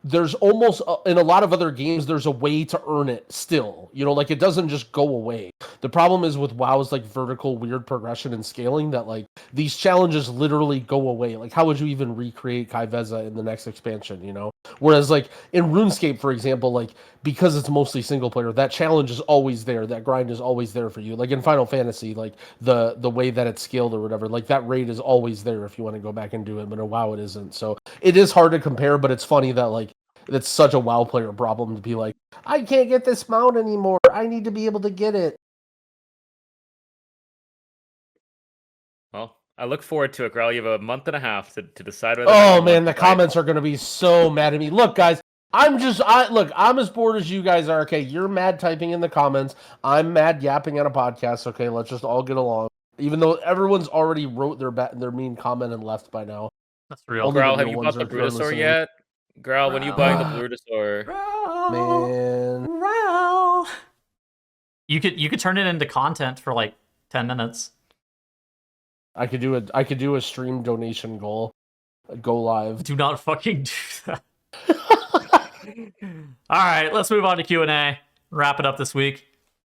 there's almost in a lot of other games there's a way to earn it still, you know, like it doesn't just go away. The problem is with WoW's like vertical weird progression and scaling that like these challenges literally go away. Like how would you even recreate Kaiveza in the next expansion, you know? Whereas like in RuneScape, for example, like because it's mostly single player, that challenge is always there, that grind is always there for you. Like in Final Fantasy, like the way that it's scaled or whatever, like that raid is always there if you want to go back and do it, but in WoW it isn't. So it is hard to compare, but it's funny that like it's such a WoW player problem to be like, I can't get this mount anymore. I need to be able to get it. Well, I look forward to it, Growl. You have a month and a half to decide whether. Oh man, the comments are going to be so mad at me. Look, guys, I'm as bored as you guys are. Okay, you're mad typing in the comments. I'm mad yapping on a podcast. Okay, let's just all get along. Even though everyone's already wrote their mean comment and left by now. That's real. Growl, have you bought the Brutusaur yet? Growl, when are you buying the Brutusaur? Man. Growl. You could turn it into content for like 10 minutes. I could do a stream donation goal. Go live. Do not fucking do that. All right, let's move on to Q&A. Wrap it up this week.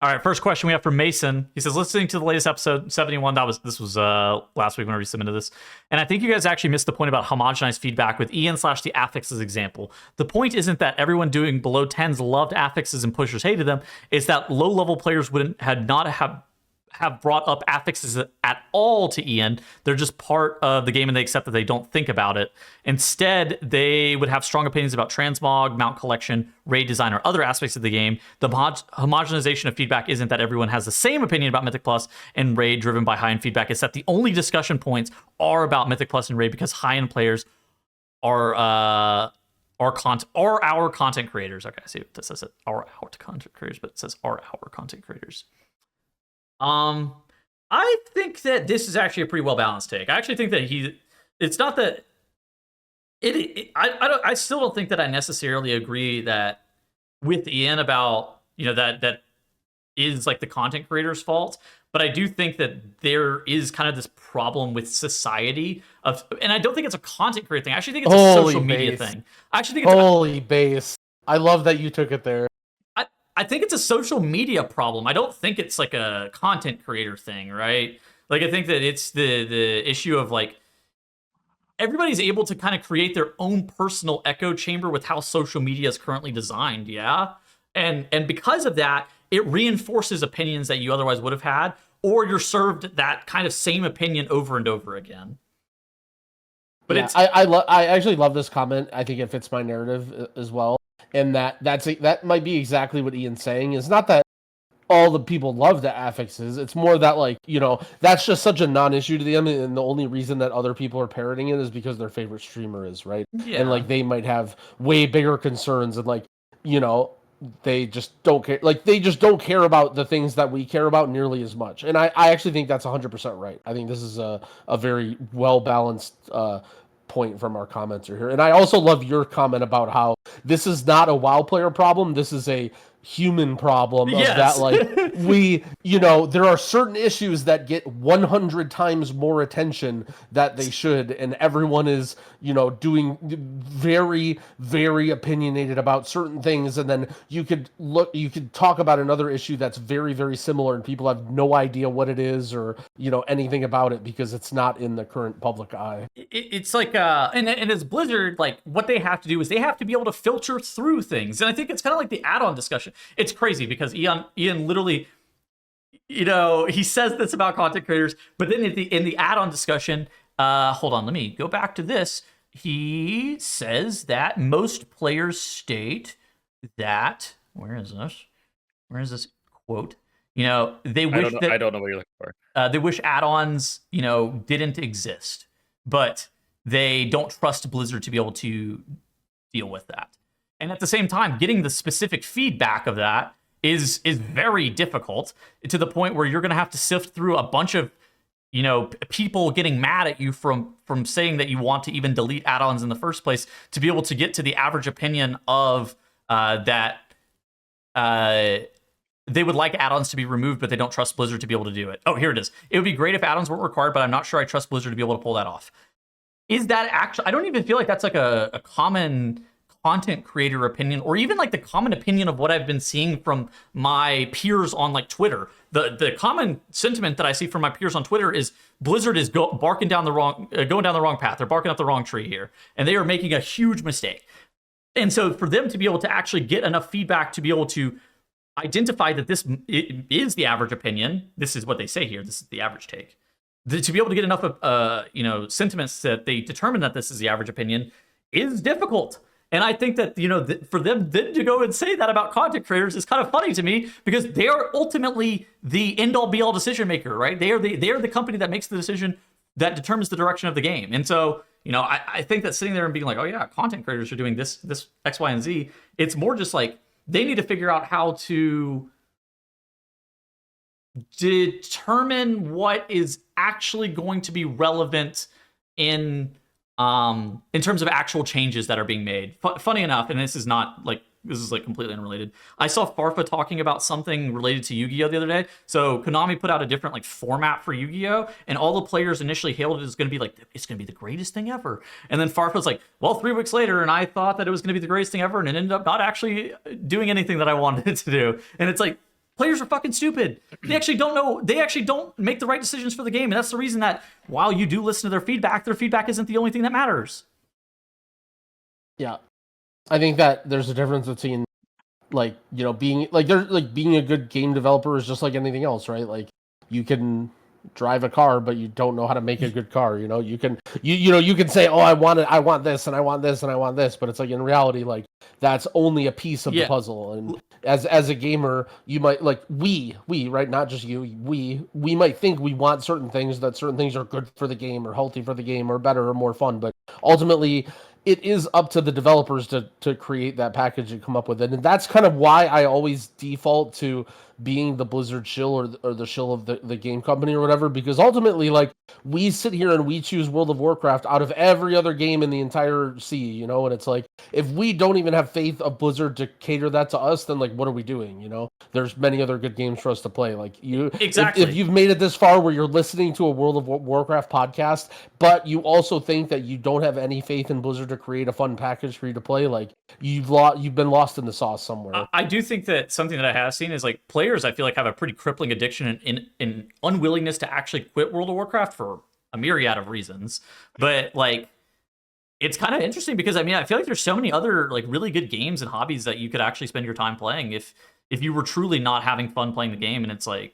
All right, first question we have from Mason. He says, listening to the latest episode 71, this was last week whenever you submitted this, and I think you guys actually missed the point about homogenized feedback with Ian/the affixes example. The point isn't that everyone doing below 10s loved affixes and pushers hated them. It's that low-level players had not have brought up affixes at all to Ian. They're just part of the game and they accept that they don't think about it. Instead, they would have strong opinions about transmog, mount collection, raid design, or other aspects of the game. The homogenization of feedback isn't that everyone has the same opinion about Mythic Plus and raid driven by high-end feedback. It's that the only discussion points are about Mythic Plus and raid because high-end players are our content creators. Okay, I see what this says. Our content creators, but it says our content creators. I think that this is actually a pretty well balanced take. I actually think that it's not that I still don't think that I necessarily agree that with Ian about, you know, that is like the content creator's fault, but I do think that there is kind of this problem with society and I don't think it's a content creator thing. I actually think it's a social media thing. I actually think base. I love that you took it there. I think it's a social media problem. I don't think it's like a content creator thing, right? Like I think that it's the issue of like everybody's able to kind of create their own personal echo chamber with how social media is currently designed, yeah? And because of that, it reinforces opinions that you otherwise would have had, or you're served that kind of same opinion over and over again. But yeah, I actually love this comment. I think it fits my narrative as well. And that might be exactly what Ian's saying. It's not that all the people love the affixes. It's more that, like, you know, that's just such a non-issue to them, and the only reason that other people are parroting it is because their favorite streamer is, right? Yeah. And like they might have way bigger concerns, and like, you know, they just don't care. Like they just don't care about the things that we care about nearly as much. And I actually think that's 100% right. I think this is a very well balanced point from our commenter here. And I also love your comment about how this is not a WoW player problem. This is a human problem. Yes. Of that, like, we, you know, there are certain issues that get 100 times more attention that they should, and everyone is, you know, doing very, very opinionated about certain things, and then you could talk about another issue that's very, very similar, and people have no idea what it is or, you know, anything about it because it's not in the current public eye. It's like and as Blizzard, like, what they have to do is they have to be able to filter through things, and I think it's kind of like the add-on discussion. It's crazy because Ian literally, you know, he says this about content creators, but then in the add-on discussion, hold on, let me go back to this. He says that most players state that, where is this quote? You know, they wish I don't know what you're looking for. They wish add-ons, you know, didn't exist, but they don't trust Blizzard to be able to deal with that. And at the same time, getting the specific feedback of that is very difficult, to the point where you're going to have to sift through a bunch of people getting mad at you from saying that you want to even delete add-ons in the first place, to be able to get to the average opinion of that they would like add-ons to be removed, but they don't trust Blizzard to be able to do it. Oh, here it is. It would be great if add-ons weren't required, but I'm not sure I trust Blizzard to be able to pull that off. Is that actually? I don't even feel like that's like a common content creator opinion, or even like the common opinion of what I've been seeing from my peers on like Twitter. The common sentiment that I see from my peers on Twitter is Blizzard is going down the wrong path. They're barking up the wrong tree here, and they are making a huge mistake. And so for them to be able to actually get enough feedback to be able to identify that this is the average opinion, this is what they say here, this is the average take, to be able to get enough of sentiments that they determine that this is the average opinion is difficult. And I think that, for them to go and say that about content creators is kind of funny to me, because they are ultimately the end-all be-all decision maker, right? They are the company that makes the decision that determines the direction of the game. And so, I think that sitting there and being like, oh yeah, content creators are doing this X, Y, and Z, it's more just like they need to figure out how to determine what is actually going to be relevant in terms of actual changes that are being made. Funny enough, and this is completely unrelated, I saw Farfa talking about something related to Yu-Gi-Oh! The other day. So Konami put out a different format for Yu-Gi-Oh! And all the players initially hailed it as going to be it's going to be the greatest thing ever. And then Farfa's like, well, 3 weeks later, and I thought that it was going to be the greatest thing ever, and it ended up not actually doing anything that I wanted it to do. And it's like, players are fucking stupid. They actually don't know. They actually don't make the right decisions for the game. And that's the reason that while you do listen to their feedback isn't the only thing that matters. Yeah. I think that there's a difference between being being a good game developer is just like anything else, right? Like, you can drive a car, but you don't know how to make a good car. You can say, oh, I want this and I want this and I want this, but it's like, in reality, like, that's only a piece of the puzzle. And as a gamer, you might we right, not just you, we might think we want certain things, that certain things are good for the game or healthy for the game or better or more fun, but ultimately it is up to the developers to create that package and come up with it. And that's kind of why I always default to being the Blizzard shill or the shill of the game company or whatever, because ultimately, like, we sit here and we choose World of Warcraft out of every other game in the entire sea, and it's like, if we don't even have faith of Blizzard to cater that to us, then like, what are we doing? There's many other good games for us to play. Like, exactly. If you've made it this far where you're listening to a World of Warcraft podcast, but you also think that you don't have any faith in Blizzard to create a fun package for you to play, like, you've been lost in the sauce somewhere. I do think that something that I have seen is, like, players, I feel like, have a pretty crippling addiction in unwillingness to actually quit World of Warcraft for a myriad of reasons. But like, it's kind of interesting because I feel like there's so many other like really good games and hobbies that you could actually spend your time playing if you were truly not having fun playing the game. And it's like,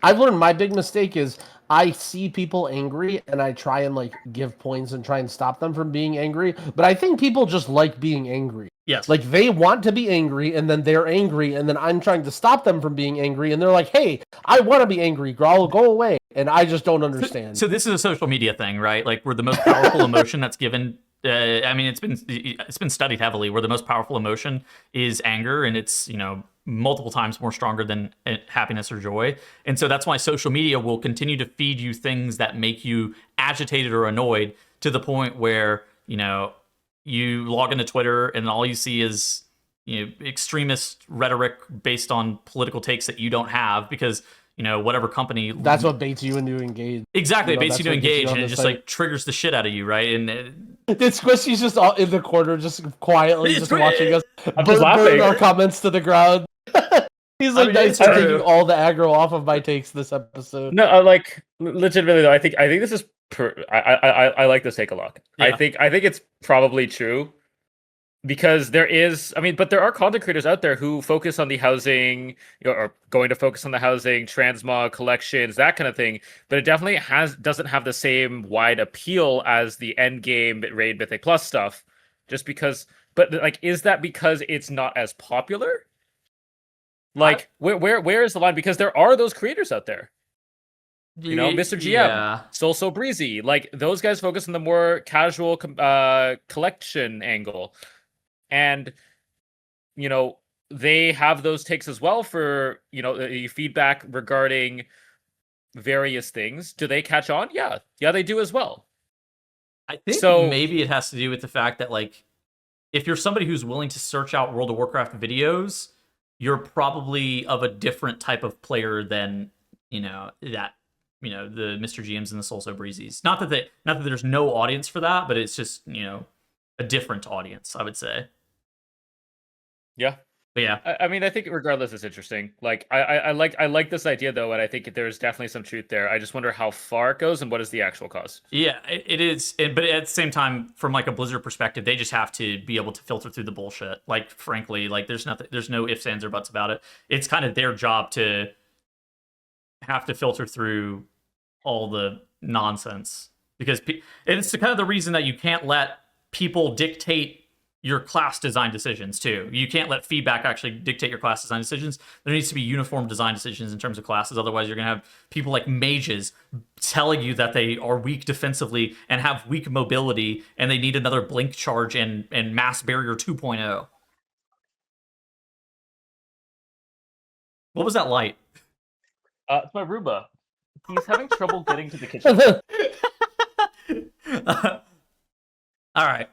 I've learned my big mistake is I see people angry and I try and like give points and try and stop them from being angry. But I think people just like being angry. Yes. Like, they want to be angry and then they're angry and then I'm trying to stop them from being angry and they're like, hey, I want to be angry, Growl, go away. And I just don't understand. So this is a social media thing, right? Like, where the most powerful emotion that's given, it's been studied heavily, where the most powerful emotion is anger, and it's, multiple times more stronger than happiness or joy. And so that's why social media will continue to feed you things that make you agitated or annoyed, to the point where, you log into Twitter and all you see is, extremist rhetoric based on political takes that you don't have, because, whatever company. That's what baits you into engage. Exactly, it baits you to engage, and it just like triggers the shit out of you, right? And Squishy's just all in the corner, just quietly, just watching us laughing. burn our comments to the ground. He's like, nice for taking all the aggro off of my takes this episode. No, like, legitimately though, I think this is I like this take a lot. Yeah. I think it's probably true, because there are content creators out there who focus on the housing, or going to focus on the housing, transmog, collections, that kind of thing. But it definitely doesn't have the same wide appeal as the end game raid Mythic Plus stuff. Just because, but like, is that because it's not as popular? Like, where is the line? Because there are those creators out there. Mr. GM, So Breezy. Like, those guys focus on the more casual collection angle. And, they have those takes as well for, feedback regarding, various things, do they catch on? Yeah, they do as well. I think So- maybe it has to do with the fact that, like, if you're somebody who's willing to search out World of Warcraft videos, you're probably of a different type of player than, the Mr. GMs and the Soul So Breezies. Not that there's no audience for that, but it's just, a different audience, I would say. Yeah. But yeah. I mean, I think regardless, it's interesting. Like, I like this idea though, and I think there's definitely some truth there. I just wonder how far it goes and what is the actual cost. Yeah, it is. But at the same time, from like a Blizzard perspective, they just have to be able to filter through the bullshit. Like, frankly, like there's no ifs, ands, or buts about it. It's kind of their job to have to filter through all the nonsense, because it's kind of the reason that you can't let people dictate your class design decisions too. You can't let feedback actually dictate your class design decisions. There needs to be uniform design decisions in terms of classes. Otherwise, you're going to have people like mages telling you that they are weak defensively and have weak mobility, and they need another blink charge and mass barrier 2.0. What was that light? It's my Roomba. He's having trouble getting to the kitchen. All right.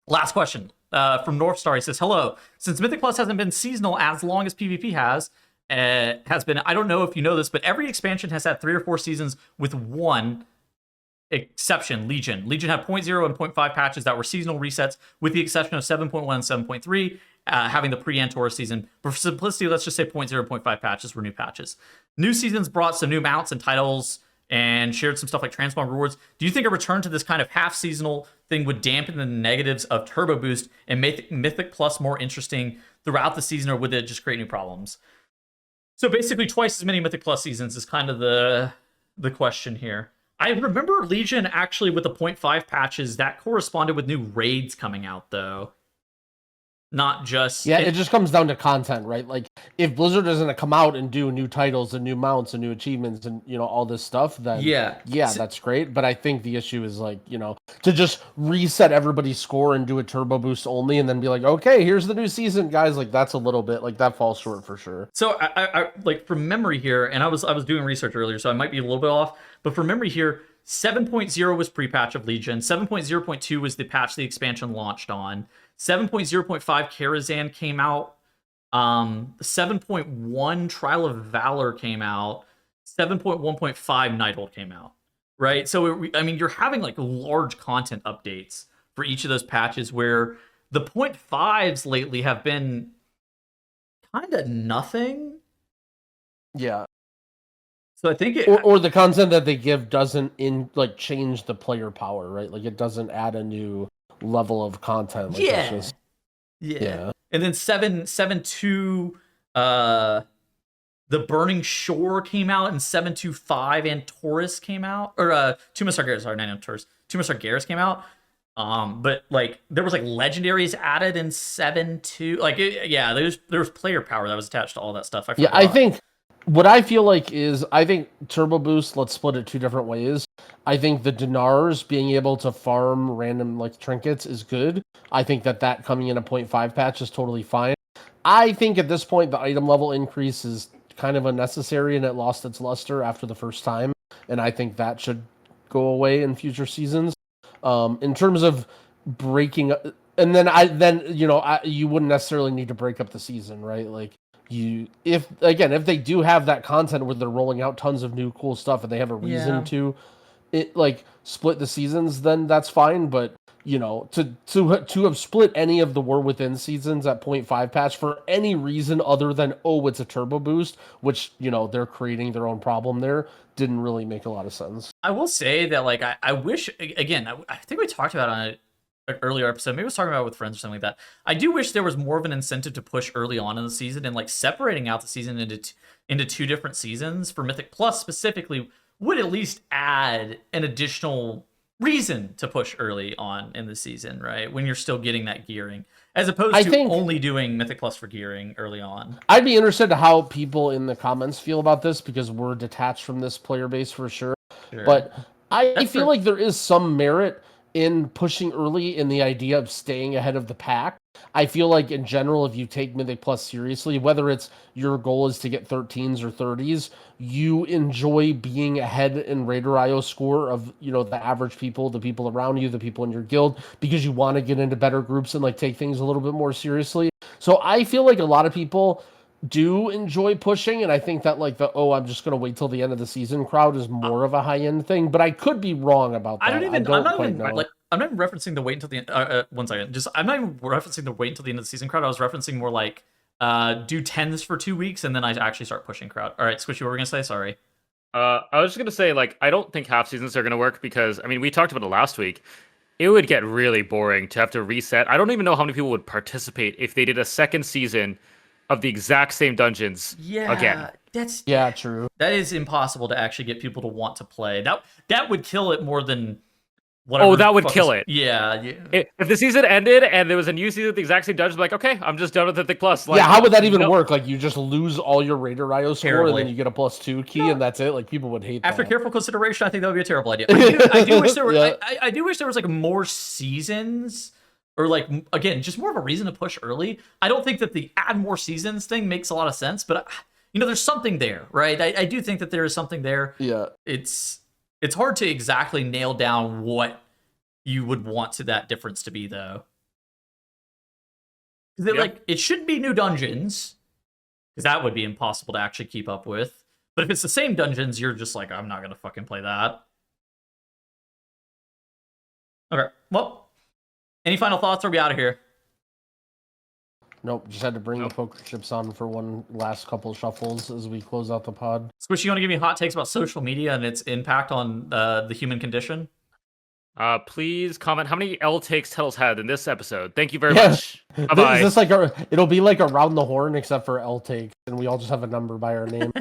Last question from North Star. He says, hello. Since Mythic Plus hasn't been seasonal as long as PvP has been, I don't know if you know this, but every expansion has had 3 or 4 seasons with one exception, Legion. Legion had 0.0 and 0.5 patches that were seasonal resets, with the exception of 7.1 and 7.3 having the pre-Antora season. But for simplicity, let's just say 0.0 and 0.5 patches were new patches. New seasons brought some new mounts and titles and shared some stuff like transmog rewards. Do you think a return to this kind of half-seasonal thing would dampen the negatives of Turbo Boost and make Mythic Plus more interesting throughout the season, or would it just create new problems? So basically, twice as many Mythic Plus seasons is kind of the question here. I remember Legion actually with the 0.5 patches, that corresponded with new raids coming out, though. Not just... Yeah, it just comes down to content, right? Like, if Blizzard is going to come out and do new titles and new mounts and new achievements and, all this stuff, then yeah, that's great. But I think the issue is, like, to just reset everybody's score and do a turbo boost only and then be like, okay, here's the new season, guys. Like, that's a little bit, like, that falls short for sure. So, I like, from memory here, and I was doing research earlier, so I might be a little bit off, but from memory here, 7.0 was pre-patch of Legion, 7.0.2 was the patch the expansion launched on, 7.0.5 Karazhan came out, 7.1 Trial of Valor came out, 7.1.5 Nighthold came out, right? So, you're having, like, large content updates for each of those patches, where the 0.5s lately have been kind of nothing. Yeah. So I think or the content that they give doesn't change the player power, right? Like, it doesn't add a new level of content. Like, yeah. And then 7.2 the Burning Shore came out, and 7.2.5 and Taurus came out, or Tuma Sargeras, sorry, not Taurus. Tuma Sargeras came out. But, like, there was, like, legendaries added in 7.2. Like, there was player power that was attached to all that stuff. I think what I feel like is, I think Turbo Boost, let's split it 2 different ways. I think the Dinars being able to farm random, like, trinkets is good. I think that coming in a 0.5 patch is totally fine. I think at this point, the item level increase is kind of unnecessary, and it lost its luster after the first time. And I think that should go away in future seasons. In terms of breaking up, and then you wouldn't necessarily need to break up the season, right? Like, if they do have that content where they're rolling out tons of new cool stuff and they have a reason to split the seasons, then that's fine. But to have split any of the War Within seasons at 0.5 patch for any reason other than, it's a turbo boost, which they're creating their own problem there, didn't really make a lot of sense. I will say that, like, I wish, again, I think we talked about it on an earlier episode, maybe I was talking about it with friends or something like that. I do wish there was more of an incentive to push early on in the season, and, like, separating out the season into 2 different seasons for Mythic Plus specifically would at least add an additional reason to push early on in the season, right? When you're still getting that gearing, as opposed to only doing Mythic Plus for gearing early on. I'd be interested to how people in the comments feel about this, because we're detached from this player base for sure. But I feel like there is some merit in pushing early in the idea of staying ahead of the pack. I feel like in general, if you take Mythic Plus seriously, whether it's your goal is to get 13s or 30s, you enjoy being ahead in Raider IO score of, you know, the average people, the people around you, the people in your guild, because you want to get into better groups and like take things a little bit more seriously. So I feel like a lot of people do enjoy pushing, and I think that like the I'm just gonna wait till the end of the season crowd is more of a high end thing, but I could be wrong about that. I'm not even referencing the wait until the end. 1 second. I'm not even referencing the wait until the end of the season crowd. I was referencing more like do 10s for 2 weeks and then I actually start pushing crowd. All right, Squishy, what were we gonna say? Sorry. I was just gonna say, like, I don't think half seasons are gonna work because, I mean, we talked about it last week. It would get really boring to have to reset. I don't even know how many people would participate if they did a second season of the exact same dungeons again. That's true. That is impossible to actually get people to want to play. That would kill it more than whatever. Oh, that would kill it. Yeah. If the season ended and there was a new season with the exact same dungeons, like, okay, I'm just done with Mythic Plus. Like, yeah, how would that even work? Like, you just lose all your Raider IO score Terribly. and then you get a +2 key and that's it? Like, people would hate After that. careful consideration, I think that would be a terrible idea. I do wish there were. Yeah. I do wish there was like more seasons, or like again, just more of a reason to push early. I don't think that the add more seasons thing makes a lot of sense, but you know, there's something there, right? I do think that there is something there. Yeah, it's hard to exactly nail down what you would want that difference to be, though. Because like it should be new dungeons, because that would be impossible to actually keep up with. But if it's the same dungeons, you're just like, I'm not gonna fucking play that. Okay, well, any final thoughts? Or are we out of here? Nope, just had to bring the poker chips on for one last couple shuffles as we close out the pod. Squish, you want to give me hot takes about social media and its impact on the human condition? Please comment how many L takes Tuttle's had in this episode. Thank you very much. Bye-bye. Is this like it'll be like around the horn except for L takes, and we all just have a number by our name.